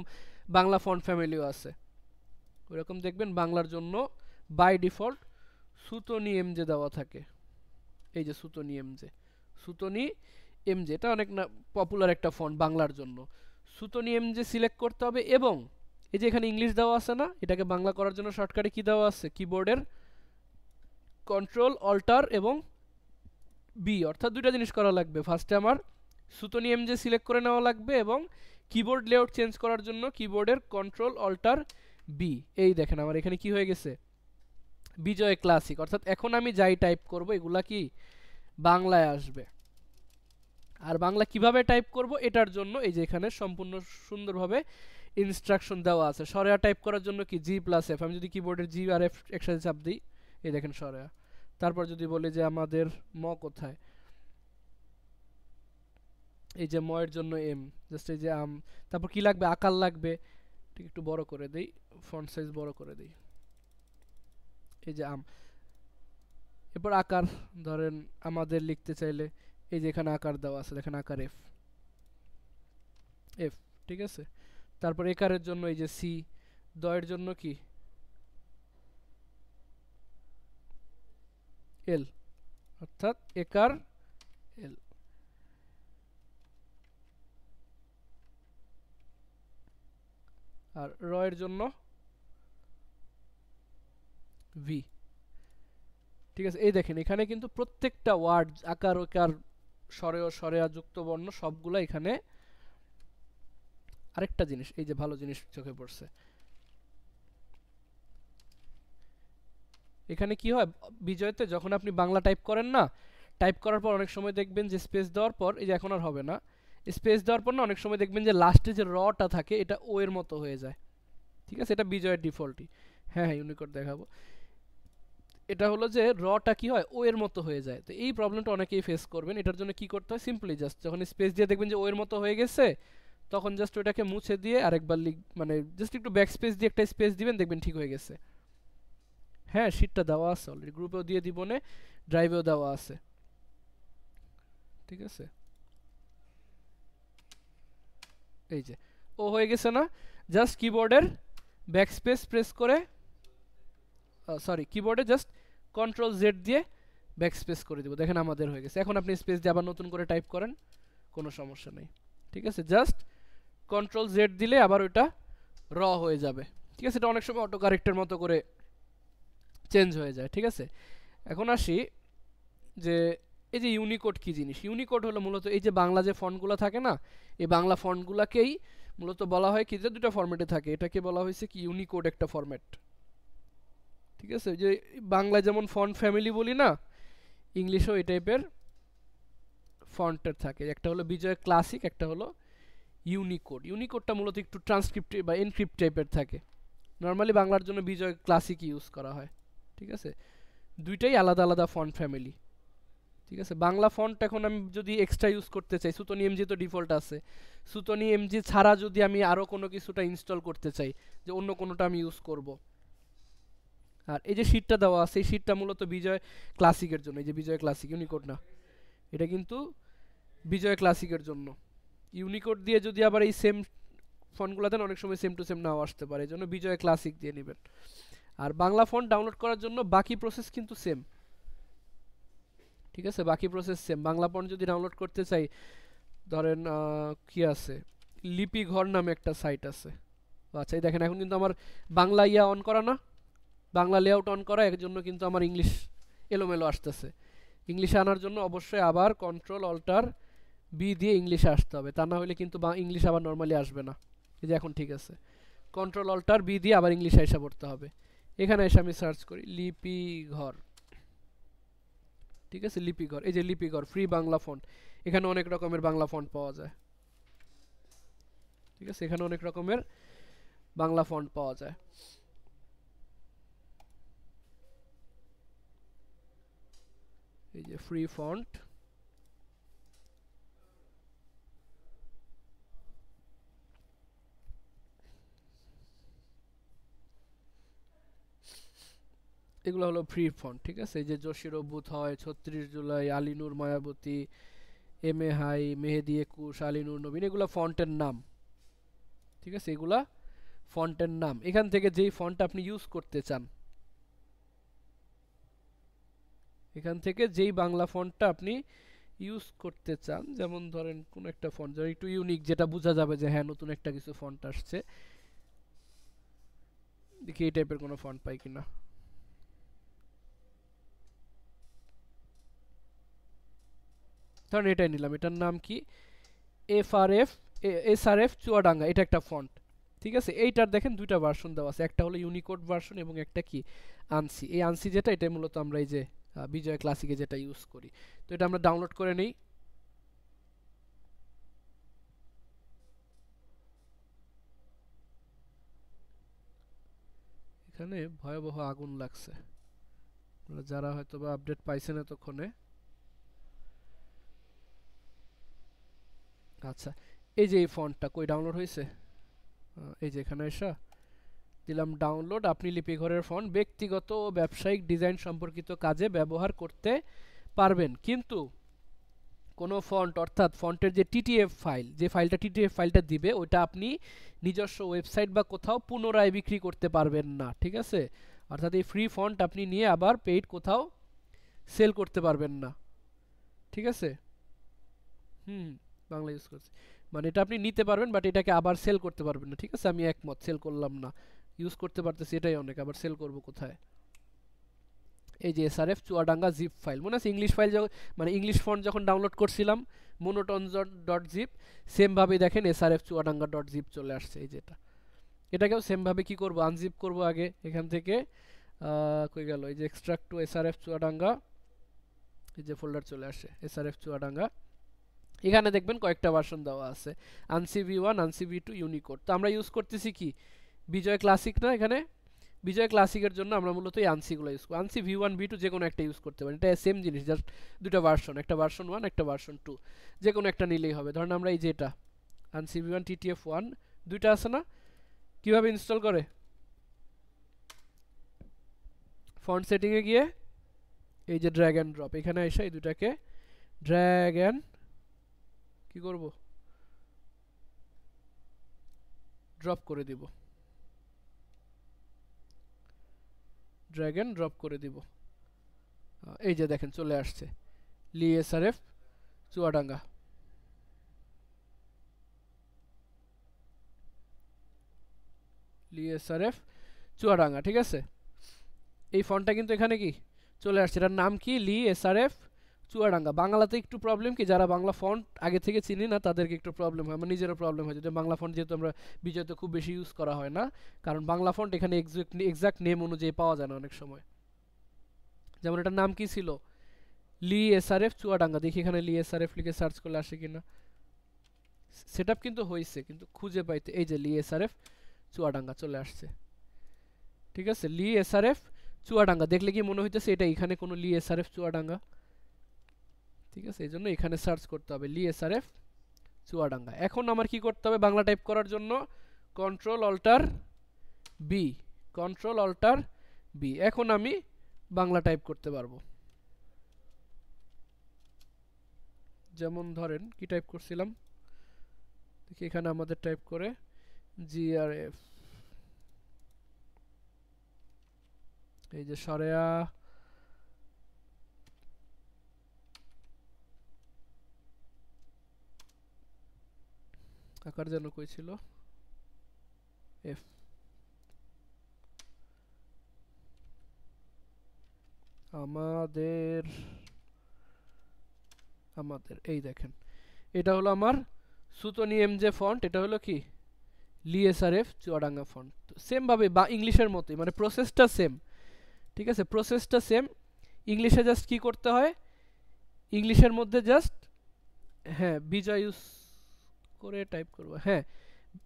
বাংলা ফন্ট ফ্যামিলিও আছে। ওইরকম দেখবেন বাংলার জন্য বাই ডিফল্ট সুতোনিয়াম যে দেওয়া থাকে, এই যে সুতোনিয়াম যে, এটা অনেক না পপুলার একটা ফন্ট বাংলার জন্য। সুতোনিয়াম যে সিলেক্ট করতে হবে, এবং এই যে এখানে ইংলিশ দেওয়া আছে না, এটাকে বাংলা করার জন্য শর্টকাটে কি দেওয়া আছে, কিবোর্ডের কন্ট্রোল অল্টার এবং বি, অর্থাৎ দুইটা জিনিস করা লাগবে। ফার্স্টে আমার সুতোনিয়াম যে সিলেক্ট করে নেওয়া লাগবে, এবং কিবোর্ড লেআউট চেঞ্জ করার জন্য কিবোর্ডের কন্ট্রোল অল্টার বি। এই দেখেন আমার এখানে কি হয়ে গেছে, বিজয় ক্লাসিক। অর্থাৎ এখন আমি যাই টাইপ করব এগুলা কি বাংলায় আসবে। আর বাংলা কিভাবে টাইপ করব, এটার জন্য এই যে এখানে সম্পূর্ণ সুন্দরভাবে ইনস্ট্রাকশন দেওয়া আছে। সরেয়া টাইপ করার জন্য কি G+F, আমি যদি কিবোর্ডের G আর F একসাথে চাপ দিই, এই দেখেন সরেয়া। তারপর যদি বলি যে আমাদের ম কোথায়, এই যে ম এর জন্য এম, জাস্ট এই যে আম। তারপর কি লাগবে, আকার লাগবে, ঠিক একটু বড় করে দেই, ফন্ট সাইজ বড় করে দেই, এই যে আম। এরপর আকার, ধরেন আমাদের লিখতে চাইলে এই যে এখানে আকার দেওয়া আছে, দেখেন আকার এফ, ঠিক আছে। তারপর একারের জন্য এই যে সি, দয়ের জন্য কি এল, অর্থাৎ একার এল। আর র এর জন্য ভি। ঠিক আছে, এই দেখেন এখানে কিন্তু প্রত্যেকটা ওয়ার্ড আকার ওকার স্বরেয় স্বরেয়া যুক্ত বর্ণ সবগুলা এখানে। আরেকটা জিনিস, এই যে ভালো জিনিস চোখে পড়ছে, এখানে কি হয় বিজয়তে যখন আপনি বাংলা টাইপ করেন না, টাইপ করার পর অনেক সময় দেখবেন যে স্পেস দেওয়ার পর, এই যে এখন আর হবে না, স্পেস দেওয়ার পর না অনেক সময় দেখবেন যে লাস্টে যে রটা থাকে এটা ও এর মতো হয়ে যায়। ঠিক আছে, এটা বিজয়ের ডিফল্টই। হ্যাঁ হ্যাঁ, ইউনিকোড দেখাবো। এটা হলো যে রটা কি হয় ও এর মতো হয়ে যায়। তো এই প্রবলেমটা অনেকেই ফেস করবেন। এটার জন্য কি করতে হয়, সিম্পলি জাস্ট যখন স্পেস দিয়ে দেখবেন যে ও এর মতো হয়ে গেছে, তখন জাস্ট ওটাকে মুছে দিয়ে আরেকবার মানে জাস্ট একটু ব্যাক স্পেস দিয়ে একটা স্পেস দিবেন, দেখবেন ঠিক হয়ে গেছে। হ্যাঁ, শীটটা দেওয়া আছে অলরেডি, গ্রুপেও দিয়ে দিব, না ড্রাইভেও দেওয়া আছে। ঠিক আছে, এই যে ও হয়ে গেছে না, জাস্ট কিবোর্ডের ব্যাক স্পেস প্রেস করে, সরি কিবোর্ডে জাস্ট কন্ট্রোল জেড দিয়ে ব্যাক স্পেস করে দিব, দেখেন আমাদের হয়ে গেছে। এখন আপনি স্পেস দিয়ে আবার নতুন করে টাইপ করেন, কোনো সমস্যা নেই। ঠিক আছে, জাস্ট কন্ট্রোল জেড দিলে আবার ওইটা র হয়ে যাবে। ঠিক আছে, এটা অনেক সময় অটো কারেক্টের মতো করে চেঞ্জ হয়ে যায়। ঠিক আছে, এখন আসি যে এই যে ইউনিকোড কি জিনিস। ইউনিকোড হলো মূলত এই যে বাংলা যে ফন্টগুলো থাকে না, এই বাংলা ফন্টগুলোকেই মূলত বলা হয় কি, যে দুটো ফরম্যাটে থাকে, এটাকে বলা হয়েছে কি ইউনিকোড একটা ফরম্যাট। ঠিক আছে, যে বাংলায় যেমন ফন্ট ফ্যামিলি বলি না, ইংলিশেও এই টাইপের ফন্টের থাকে। একটা হলো বিজয় ক্লাসিক, একটা হলো ইউনিকোড। ইউনিকোডটা মূলত একটু ট্রান্সক্রিপ্ট বা এনক্রিপ্ট টাইপের থাকে। নর্মালি বাংলার জন্য বিজয় ক্লাসিক ইউজ করা হয়। ঠিক আছে, দুইটাই আলাদা আলাদা ফন্ট ফ্যামিলি। ঠিক আছে, বাংলা ফন্ট এখন আমি যদি এক্সট্রা ইউজ করতে চাই, সুতনি এমজি তো ডিফল্ট আছে, সুতনি এমজি ছাড়া যদি আমি আরও কোনো কিছুটা ইনস্টল করতে চাই, যে অন্য কোনোটা আমি ইউজ করব, আর এই যে শীটটা দেওয়া আছে, এই শীটটা মূলত বিজয় ক্লাসিকের জন্য। এই যে বিজয় ক্লাসিক, ইউনিকোড না, এটা কিন্তু বিজয় ক্লাসিকের জন্য। ইউনিকোড দিয়ে যদি আবার এই সেম ফন্টগুলো দেন, অনেক সময় সেম টু সেম নাও আসতে পারে, এই জন্য বিজয় ক্লাসিক দিয়ে নেবেন। আর বাংলা ফন্ট ডাউনলোড করার জন্য বাকি প্রসেস কিন্তু সেম। ঠিক আছে, বাকি প্রসেস সেম। বাংলা ফন্ট যদি ডাউনলোড করতে চাই, ধরেন কি আছে, লিপি ঘর নামে একটা সাইট আছে। আচ্ছা, এই দেখেন এখন কিন্তু আমার বাংলা ইয়া অন করা না, বাংলা লেআউট অন করা, এর জন্য কিন্তু আমার ইংলিশ এলোমেলো আসতেছে। ইংলিশে আনার জন্য অবশ্যই আবার কন্ট্রোল অল্টার বি দিয়ে ইংলিশে আসতে হবে, তা না হলে কিন্তু ইংলিশ আবার নর্মালি আসবে না। এই যে এখন ঠিক আছে, কন্ট্রোল অল্টার বি দিয়ে আবার ইংলিশে এসে পড়তে হবে। এখানে এসে আমি সার্চ করি লিপি ঘর। ঠিক আছে, লিপি ঘর, এই যে লিপি ঘর ফ্রি বাংলা ফন্ট, এখানে অনেক রকমের বাংলা ফন্ট পাওয়া যায়। ঠিক আছে, এখানে অনেক রকমের বাংলা ফন্ট পাওয়া যায়। এই যে ফ্রি ফন্ট, এগুলো হলো ফ্রি ফন্ট। ঠিক আছে, এই যে জসির বুথ হয়, 36 July, Alinur Mayawati, M A high, মেহেদি 21, আলিনুর নবীন, এগুলো ফন্টের নাম। ঠিক আছে, এগুলা ফন্টের নাম। এখান থেকে যেই ফন্ট আপনি ইউজ করতে চান, এখান থেকে যেই বাংলা ফন্টটা আপনি ইউজ করতে চান, যেমন ধরেন কোন একটা ফন্ট যেটা একটু ইউনিক, যেটা বোঝা যাবে যে হ্যাঁ নতুন একটা কিছু ফন্ট আসছে, দেখি এই টাইপের কোনো ফন্ট পাই কিনা। ধরেন এটাই নিলাম, এটার নাম কি এসআরএফ চুয়াডাঙ্গা, এটা একটা ফন্ট। ঠিক আছে, এইটার দেখেন দুইটা ভার্সন দেওয়া আছে, একটা হলো ইউনিকোড ভার্সন এবং একটা কি আনসি। এই আনসি যেটা, এটা মূলত আমরা এই যে বিজয় ক্লাসিকে যেটা ইউজ করি। তো এটা আমরা ডাউনলোড করে নেই। এখানে ভয়াবহ আগুন লাগছে, যারা হয়তো বা আপডেট পাইছেন এতক্ষণে। আচ্ছা, এই যে এই ফন্টটা কই ডাউনলোড হয়েছে, এই যে এখানে এসা দিলাম ডাউনলোড। আপনি লিপিঘরের ফন্ট ব্যক্তিগত ও ব্যবসায়িক ডিজাইন সম্পর্কিত কাজে ব্যবহার করতে পারবেন, কিন্তু কোনো ফন্ট অর্থাৎ ফন্টের যে টিটিএফ ফাইল, যে ফাইলটা টিটিএফ ফাইলটা দিবে, ওইটা আপনি নিজস্ব ওয়েবসাইট বা কোথাও পুনরায় বিক্রি করতে পারবেন না। ঠিক আছে, অর্থাৎ এই ফ্রি ফন্ট আপনি নিয়ে আবার পেইড কোথাও সেল করতে পারবেন না। ঠিক আছে, বাংলা ইউজ করছি, মানে এটা আপনি নিতে পারবেন বাট এটাকে আবার সেল করতে পারবেন না। ঠিক আছে, আমি একমত, সেল করলাম না, ইউজ করতে পারতেছি এটাই অনেক, আবার সেল করব কোথায়। এই যে এসআরএফ চুয়াডাঙ্গা জিপ ফাইল, মনে আছে ইংলিশ ফাইল মানে ইংলিশ ফন্ট যখন ডাউনলোড করছিলাম মোনোটোন ডট জিপ, সেমভাবে দেখেন এসআরএফ চুয়াডাঙ্গা ডট জিপ চলে আসছে। এই যেটা, এটাকেও সেমভাবে কি করব, আনজিপ করব আগে এখান থেকে, কই গেল, এই যে এক্সট্রাক্ট টু এসআরএফ চুয়াডাঙ্গা, এই যে ফোল্ডার চলে আসে এসআরএফ চুয়াডাঙ্গা। এখানে দেখবেন কয়েকটা ভার্সন দেওয়া আছে, আনসি ভি1, আনসি ভি2, ইউনিকোড। তো আমরা ইউজ করতেছি কি বিজয় ক্লাসিক না, এখানে বিজয় ক্লাসিকের জন্য আমরা মূলত এই আনসিগুলো ইউজ করি। আনসি ভি1 ভি2 যে কোনো একটা ইউজ করতে পারি, এটা সেম জিনিস, জাস্ট দুটো ভার্সন, একটা ভার্সন 1 একটা ভার্সন 2, যে কোনো একটা নিলেই হবে। ধরেন আমরা এই যেটা আনসি ভি1 টিটিএফ1 দুইটা আছে না, কিভাবে ইনস্টল করে, ফন্ট সেটিংয়ে গিয়ে এই যে ড্র্যাগ অ্যান্ড ড্রপ, এখানে এসে এই দুটাকে ড্র্যাগ অ্যান্ড কি করব, ড্রপ করে দিব, ড্র্যাগ অ্যান্ড ড্রপ করে দিব। এই যে দেখেন চলে আসছে লি এসআরএফ চুয়াডাঙ্গা। লি এসআরএফ চুয়াডাঙ্গা, ঠিক আছে। এই ফন্টটা কিন্তু এখানে কি চলে আসছে, এটার নাম কি লি এসআরএফ চুয়াডাঙ্গা। বাংলাতে একটু প্রবলেম কি, যারা বাংলা ফন্ট আগে থেকে চিনি না তাদেরকে একটু প্রবলেম হয়, আমার নিজেরও প্রবলেম হয়, যদি বাংলা ফন্ট যেহেতু আমরা বিজয়তে খুব বেশি ইউজ করা হয় না, কারণ বাংলা ফন্ট এখানে এক্সাক্ট নেম অনুযায়ী পাওয়া যায় না অনেক সময়। যেমন এটার নাম কি ছিল, লি এসআরএফ চুয়াডাঙ্গা, দেখি এখানে লি এসআরএফ লিখে সার্চ করলে আসে কিনা। সেট আপ কিন্তু হয়েছে, কিন্তু খুঁজে পাইতে এই যে লি এসআরএফ চুয়াডাঙ্গা চলে আসছে, ঠিক আছে। লি এসআরএফ চুয়াডাঙ্গা দেখলে কি মনে হইতেছে এটা এখানে কোনো লি এসআরএফ চুয়াডাঙ্গা, ঠিক আছে। এই জন্য এখানে সার্চ করতে হবে লি এসআরএফ চুয়াডাঙ্গা। এখন আমার কি করতে হবে, বাংলা টাইপ করার জন্য control alter B, control alter B. এখন আমি বাংলা টাইপ করতে পারবো, যেমন ধরেন কি টাইপ করছিলাম দেখি, এখানে আমাদের টাইপ করে জিআরএফ, এই যে সরেয়া, আকার যেন কই ছিল, এফ, আমাদের এই দেখেন এটা হলো আমার সুতনি এমজে ফন্ট, এটা হলো কি লি এসআরএফ চুয়াডাঙ্গা ফন্ট। সেম ভাবে বা ইংলিশের মতোই, মানে প্রসেসটা সেম, ঠিক আছে, প্রসেসটা সেম। ইংলিশে জাস্ট কি করতে হয়, ইংলিশের মধ্যে জাস্ট হ্যাঁ বিজয় ইউজ করে টাইপ করব, হ্যাঁ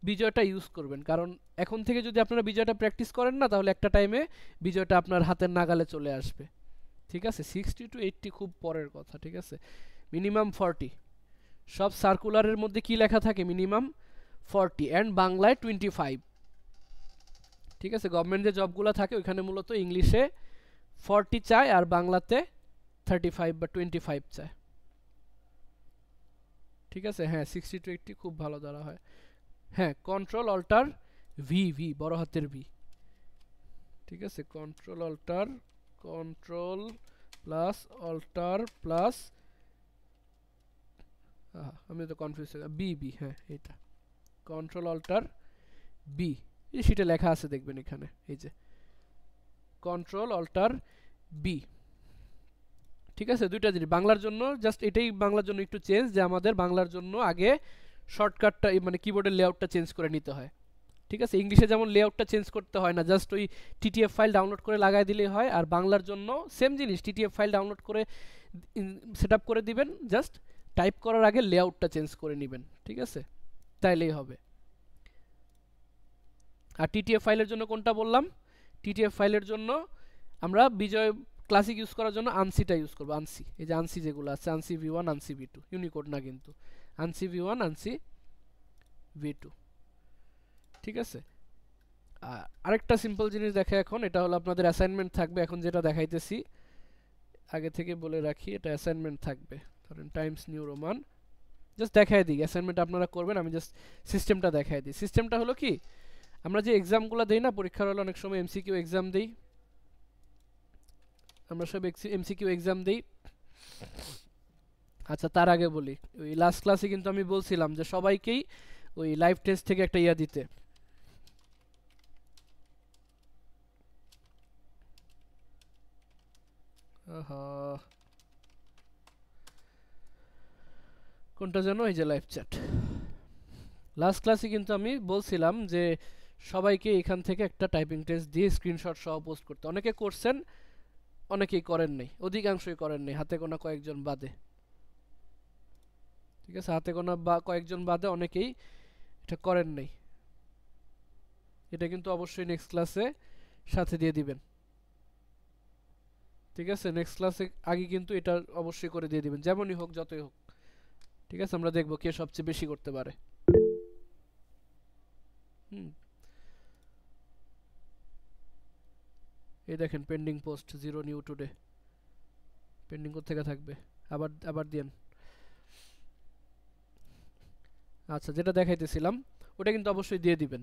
বিজয়টা ইউজ করবেন, কারণ এখন থেকে যদি আপনারা বিজয়টা প্র্যাকটিস করেন না, তাহলে একটা টাইমে বিজয়টা আপনার হাতের নাগালে চলে আসবে, ঠিক আছে। 60 to 80 খুব পরের কথা, ঠিক আছে। মিনিমাম 40, সব সার্কুলারের মধ্যে কি লেখা থাকে, মিনিমাম 40 অ্যান্ড বাংলায় 25, ঠিক আছে। গভর্নমেন্ট যে জবগুলো থাকে ওইখানে মূলত ইংলিশে 40 চায় আর বাংলাতে 35 বা 25 চায়, ঠিক আছে। হ্যাঁ 60 to 80 খুব ভালো ধরা হয়। হ্যাঁ কন্ট্রোল অল্টার ভি, ভি বড় হাতের ভি, ঠিক আছে। Control alter, control plus alter plus, আমি তো কনফিউজ হয়ে বি, বি, হ্যাঁ এটা কন্ট্রোল অল্টার বি, এই সেটা লেখা আছে দেখবেন এখানে, এই যে কন্ট্রোল অল্টার বি, ঠিক আছে। দুইটা জিনিস বাংলার জন্য, জাস্ট এটাই বাংলার জন্য একটু চেঞ্জ, যে আমাদের বাংলার জন্য আগে শর্টকাটটা মানে কিবোর্ডের লেআউটটা চেঞ্জ করে নিতে হয়, ঠিক আছে। ইংলিশে যেমন লেআউটটা চেঞ্জ করতে হয় না, জাস্ট ওই টিটিএফ ফাইল ডাউনলোড করে লাগাই দিলেই হয়, আর বাংলার জন্য সেম জিনিস, টিটিএফ ফাইল ডাউনলোড করে সেট আপ করে দিবেন, জাস্ট টাইপ করার আগে লেআউটটা চেঞ্জ করে নেবেন, ঠিক আছে, তাইলেই হবে। আর টিটিএফ ফাইলের জন্য কোনটা বললাম, টিটিএফ ফাইলের জন্য আমরা বিজয় ক্লাসিক ইউজ করার জন্য আনসিটা ইউজ করবো, আনসি, এই যে আনসি যেগুলো আছে, আনসি ভি1, আনসি ভি2, ইউনিকোড না কিন্তু, আনসি ভি1, আনসি ভি2, ঠিক আছে। আরেকটা সিম্পল জিনিস দেখে এখন, এটা হলো আপনাদের অ্যাসাইনমেন্ট থাকবে, এখন যেটা দেখাইতেছি আগে থেকে বলে রাখি, এটা অ্যাসাইনমেন্ট থাকবে। ধরেন টাইমস নিউ রোমান, জাস্ট দেখাই দিই অ্যাসাইনমেন্ট আপনারা করবেন, আমি জাস্ট সিস্টেমটা দেখাই দিই। সিস্টেমটা হলো কি, আমরা যে এক্সামগুলো দেই না পরীক্ষার হলে অনেক সময় এমসিকিউ এক্সাম দেই, আমরা সব এমসিকিউ এক্সাম দেই। আচ্ছা তার আগে বলি, ওই লাস্ট ক্লাসে কিন্তু আমি বলছিলাম যে সবাইকেই ওই লাইভ টেস্ট থেকে একটা ইয়া দিতে, কোনটা যেন, এই যে লাইভ চ্যাট। লাস্ট ক্লাসে কিন্তু আমি বলছিলাম যে সবাইকে এখান থেকে একটা টাইপিং টেস্ট দিয়ে স্ক্রিনশট সহ পোস্ট করতে। অনেকে করছেন, অনেকেই করেন নাই, অধিকাংশই করেন নাই, হাতে গোনা কয়েকজন বাদে। ঠিক আছে, হাতে গোনা বা কয়েকজন বাদে অনেকেই এটা করেন নাই। এটা কিন্তু অবশ্যই নেক্সট ক্লাসে সাথে দিয়ে দিবেন। ঠিক আছে, নেক্সট ক্লাসে আগে কিন্তু এটা অবশ্যই করে দিয়ে দিবেন, যেমনই হোক যতই হোক। ঠিক আছে, আমরা দেখব কে সবচেয়ে বেশি করতে পারে। এই দেখেন pending post 0 new today, pending কোথা থাকবে, আবার আবার দেন। আচ্ছা, যেটা দেখাইতেছিলাম ওটা কিন্তু অবশ্যই দিয়ে দিবেন।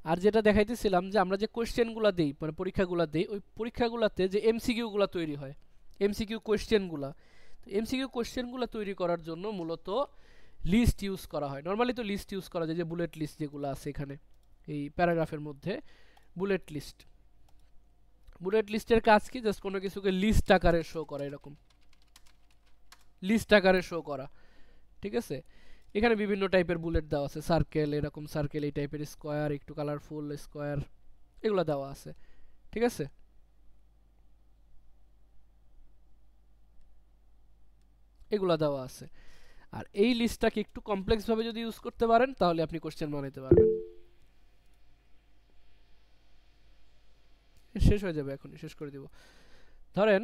আর যেটা দেখাইতেছিলাম যে আমরা যে কোয়েশ্চেনগুলো দেই, মানে পরীক্ষাগুলো দেই, ওই পরীক্ষাগুলোতে যে এমসিকিউগুলো তৈরি হয়, এমসিকিউ কোয়েশ্চেনগুলো, এমসিকিউ কোয়েশ্চেনগুলো তৈরি করার জন্য মূলত লিস্ট ইউজ করা হয়। নর্মালি তো লিস্ট ইউজ করা যায়, যে বুলেট লিস্ট যেগুলো আছে এখানে এই প্যারাগ্রাফের মধ্যে, বুলেট লিস্ট। বুলেট লিস্টের কাজ কি? জাস্ট কোনো কিছুকে লিস্ট আকারে শো করা, এরকম লিস্ট আকারে শো করা। ঠিক আছে, এখানে বিভিন্ন টাইপের বুলেট দেওয়া আছে, সার্কেল, এরকম সার্কেল, এই টাইপের স্কোয়ার, একটু কালারফুল স্কোয়ার, এগুলো দেওয়া আছে। ঠিক আছে, এগুলো দেওয়া আছে। আর এই লিস্টটাকে একটু কমপ্লেক্স ভাবে যদি ইউজ করতে পারেন তাহলে আপনি কোশ্চেন বানাইতে পারবেন। শেষ হয়ে যাবে, এখনই শেষ করে দিব। ধরেন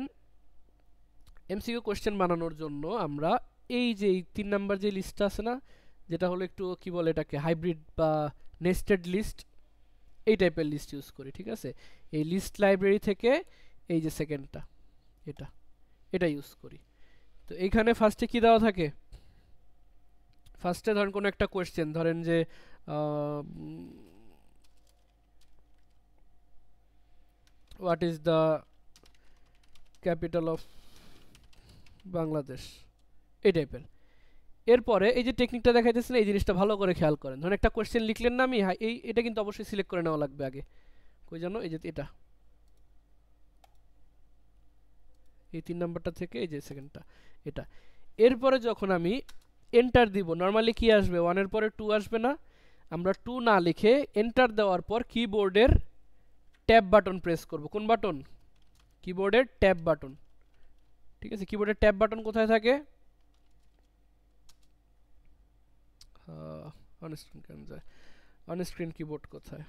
এমসিকিউ কোশ্চেন বানানোর জন্য আমরা এই যে 3 নাম্বার যে লিস্টটা আছে না, যেটা হলো একটু কি বলে এটাকে, হাইব্রিড বা নেস্টেড লিস্ট, এই টাইপের লিস্ট ইউজ করি। ঠিক আছে, এই লিস্ট লাইব্রেরি থেকে এই যে সেকেন্ডটা, এটা ইউজ করি। তো এইখানে ফার্স্টে কি দেওয়া থাকে? ফার্স্টে ধরেন কোনো একটা কোয়েশ্চেন, ধরেন যে what is the capital of Bangladesh, এই টাইপের। এরপরে এই যে টেকনিকটা দেখাইতেছেন, এই জিনিসটা ভালো করে খেয়াল করেন। ধরেন একটা কোয়েশ্চেন লিখলেন না, আমি এটা কিন্তু অবশ্যই সিলেক্ট করে নেওয়া লাগবে আগে। কই জানো, এই যে এটা, এই 3 নাম্বারটা থেকে এই যে সেকেন্ডটা, এটা। এরপরে যখন আমি এন্টার দিব, নর্মালি কি আসবে, 1 এর পরে 2 আসবে না? আমরা 2 না লিখে এন্টার দেওয়ার পর কিবোর্ডের ট্যাব বাটন প্রেস করব। কোন বাটন? কিবোর্ডের ট্যাব বাটন। ঠিক আছে, কিবোর্ডের ট্যাব বাটন কোথায় থাকে? অন স্ক্রিন কেন যায়, অন স্ক্রিন কিবোর্ড কোথায়?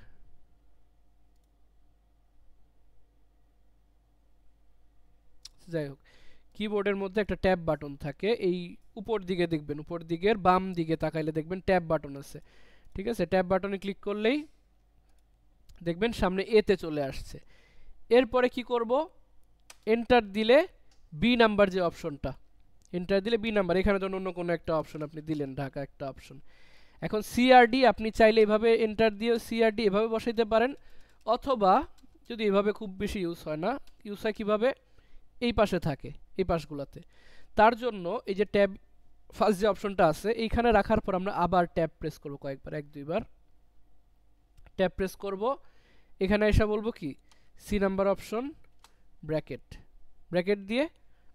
যাই হোক, কিবোর্ডের মধ্যে একটা ট্যাব বাটন থাকে, এই উপর দিকে দেখবেন, উপর দিকের বাম দিকে তাকাইলে দেখবেন ট্যাব বাটন আছে। ঠিক আছে, ট্যাব বাটনে ক্লিক করলেই দেখবেন সামনে এতে চলে আসছে। এরপরে কি করব? এন্টার দিলে বি নাম্বার যে অপশনটা, এন্টার দিলে বি নাম্বার, এখানে ধরুন অন্য কোনো একটা অপশন আপনি দিলেন, ঢাকা একটা অপশন। এখন সিআরডি আপনি চাইলে এভাবে এন্টার দিয়ে সিআরডি এভাবে বসাইতে পারেন, অথবা যদি এভাবে খুব বেশি ইউজ হয় না, ইউজ হয় কীভাবে, এই পাশে থাকে, এই পাশগুলোতে। তার জন্য এই যে ট্যাব ফার্স্ট যে অপশনটা আছে এইখানে রাখার পর আমরা আবার ট্যাব প্রেস করব, কয়েকবার, 1-2 বার ট্যাব প্রেস করব। এখানে এসে বলবো কি, C number option, bracket, bracket দিয়ে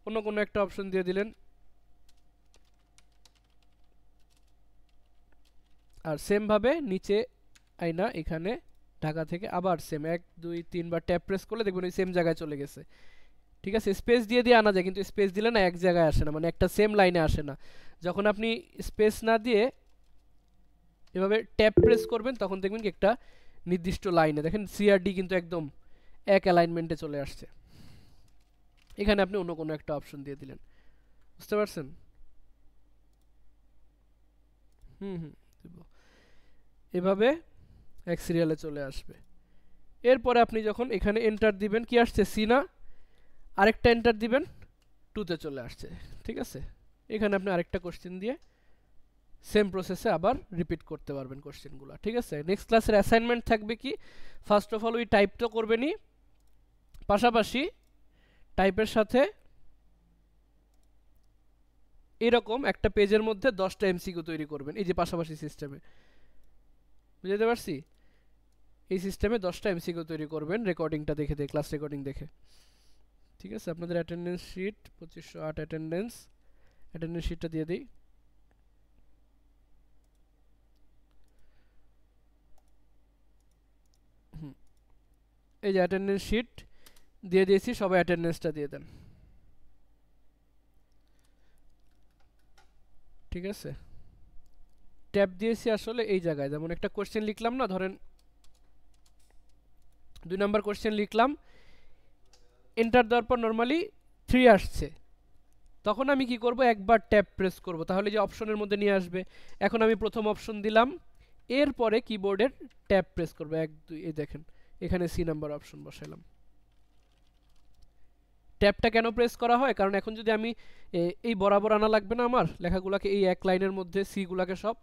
অন্য কোনো একটা অপশন দিয়ে দিলেন। আর সেম ভাবে নিচে আইনা এখানে ঢাকা থেকে আবার সেম 1-2-3 বার ট্যাব প্রেস করলে দেখবেন ওই সেম জায়গায় চলে গেছে। ঠিক আছে, স্পেস দিয়ে দিয়ে আনা যায়, কিন্তু স্পেস দিলে না এক জায়গায় আসে না, মানে একটা সেম লাইনে আসে না। যখন আপনি স্পেস না দিয়ে এভাবে ট্যাব প্রেস করবেন তখন দেখবেন কি একটা নির্দিষ্ট লাইনে, দেখেন সিআরডি কিন্তু একদম এক অ্যালাইনমেন্টে চলে আসছে। এখানে আপনি অন্য কোনো একটা অপশন দিয়ে দিলেন, বুঝতে পারছেন? এভাবে এক সিরিয়ালে চলে আসবে। এরপরে আপনি যখন এখানে এন্টার দিবেন, কি আসছে, সি না, আরেকটা এন্টার দিবেন, 2-তে চলে আসছে। ঠিক আছে, এখানে আপনি আরেকটা কোশ্চেন দিয়ে সেম প্রসেসে আবার রিপিট করতে পারবেন কোশ্চেনগুলো। ঠিক আছে, নেক্সট ক্লাসের অ্যাসাইনমেন্ট থাকবে কি, ফার্স্ট অফ অল ওই টাইপ তো করবেনই, পাশাপাশি টাইপের সাথে এরকম একটা পেজের মধ্যে 10টা এমসিকিউ তৈরি করবেন, এই যে পাশাপাশি সিস্টেমে, বুঝতে পারছি? এই সিস্টেমে 10টা এমসিকিউ তৈরি করবেন রেকর্ডিংটা দেখে, ক্লাস রেকর্ডিং দেখে। ঠিক আছে, আপনাদের অ্যাটেন্ডেন্স শিট 2508 অ্যাটেন্ডেন্স শিটটা দিয়ে দিই। এই যে অ্যাটেন্ডেন্স শিট দিয়ে দিয়েছি, সবাই অ্যাটেন্ডেন্সটা দিয়ে দেন। ঠিক আছে, ট্যাব দিয়েছি আসলে এই জায়গায়, যেমন একটা কোশ্চেন লিখলাম না, ধরেন 2 নাম্বার কোশ্চেন লিখলাম, এন্টার দেওয়ার পর নর্মালি 3 আসছে, তখন আমি কি করব, একবার ট্যাব প্রেস করব, তাহলে যে অপশনের মধ্যে নিয়ে আসবে। এখন আমি প্রথম অপশন দিলাম, এরপরে কিবোর্ডের ট্যাব প্রেস করব 1 2, এই দেখেন এখানে সি নাম্বার অপশন বসাইলাম। ট্যাবটা কেন প্রেস করা হয়, কারণ এখন যদি আমি এই বরাবর আনা লাগবে না আমার লেখাগুলোকে, এই এক লাইনের মধ্যে সি গুলাকে সব,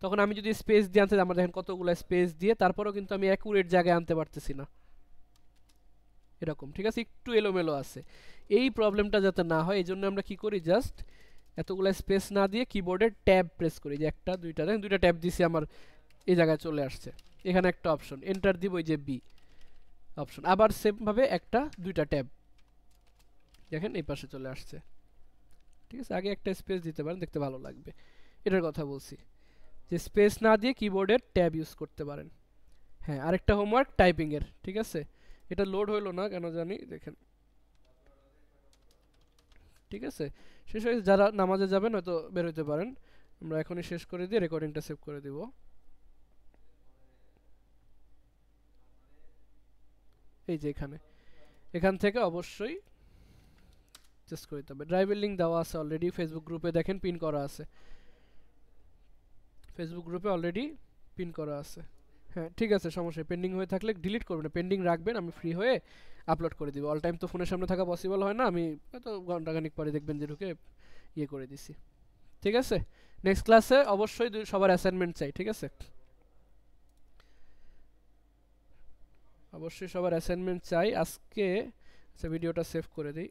তখন আমি যদি স্পেস দিয়ে আনতে, আমার দেখেন কতগুলো স্পেস দিয়ে, তারপরেও কিন্তু আমি অ্যাকুরেট জায়গায় আনতে পারতেছি না, এরকম। ঠিক আছে, একটু এলোমেলো আছে। এই প্রবলেমটা যাতে না হয় এই জন্য আমরা কি করি, জাস্ট এতগুলো স্পেস না দিয়ে কিবোর্ডের ট্যাব প্রেস করি, যে একটা দুইটা, দেখেন দুইটা ট্যাব দিছি, আমার এই জায়গায় চলে আসছে। এখানে একটা অপশন, এন্টার দিব, ওই যে বি অপশন, আবার সেম ভাবে একটা দুইটা ট্যাব, দেখেন এই পাশে চলে আসছে। ঠিক আছে, আগে একটা স্পেস দিতে পারেন, দেখতে ভালো লাগবে, এটার কথা বলছি, যে স্পেস না দিয়ে কিবোর্ডের ট্যাব ইউজ করতে পারেন। হ্যাঁ, আরেকটা হোমওয়ার্ক টাইপিং এর। ঠিক আছে, এটা লোড হইলো না কেন জানি, দেখেন। ঠিক আছে, শেষ হয়ে যারা নামাজে যাবেন হয়তো বের হইতে পারেন, আমরা এখনই শেষ করে দিয়ে রেকর্ডিংটা সেভ করে দিব। এই যে এখান থেকে অবশ্যই চেস করে দিতে হবে। ড্রাইভের লিঙ্ক দেওয়া আছে অলরেডি ফেসবুক গ্রুপে, দেখেন পিন করা আছে, ফেসবুক গ্রুপে অলরেডি পিন করা আছে। হ্যাঁ ঠিক আছে, সমস্যা, পেন্ডিং হয়ে থাকলে ডিলিট করবেন না, পেন্ডিং রাখবেন, আমি ফ্রি হয়ে আপলোড করে দিব। অল টাইম তো ফোনের সামনে থাকা পসিবল হয় না, আমি হয়তো ঘন্টাখানিক পরে দেখবেন যে ঢুকে ইয়ে করে দিছি। ঠিক আছে, নেক্সট ক্লাসে অবশ্যই সবার অ্যাসাইনমেন্ট চাই। ঠিক আছে, অবশ্যই সবার অ্যাসাইনমেন্ট চাই আজকে। আচ্ছা, ভিডিওটা সেভ করে দিই।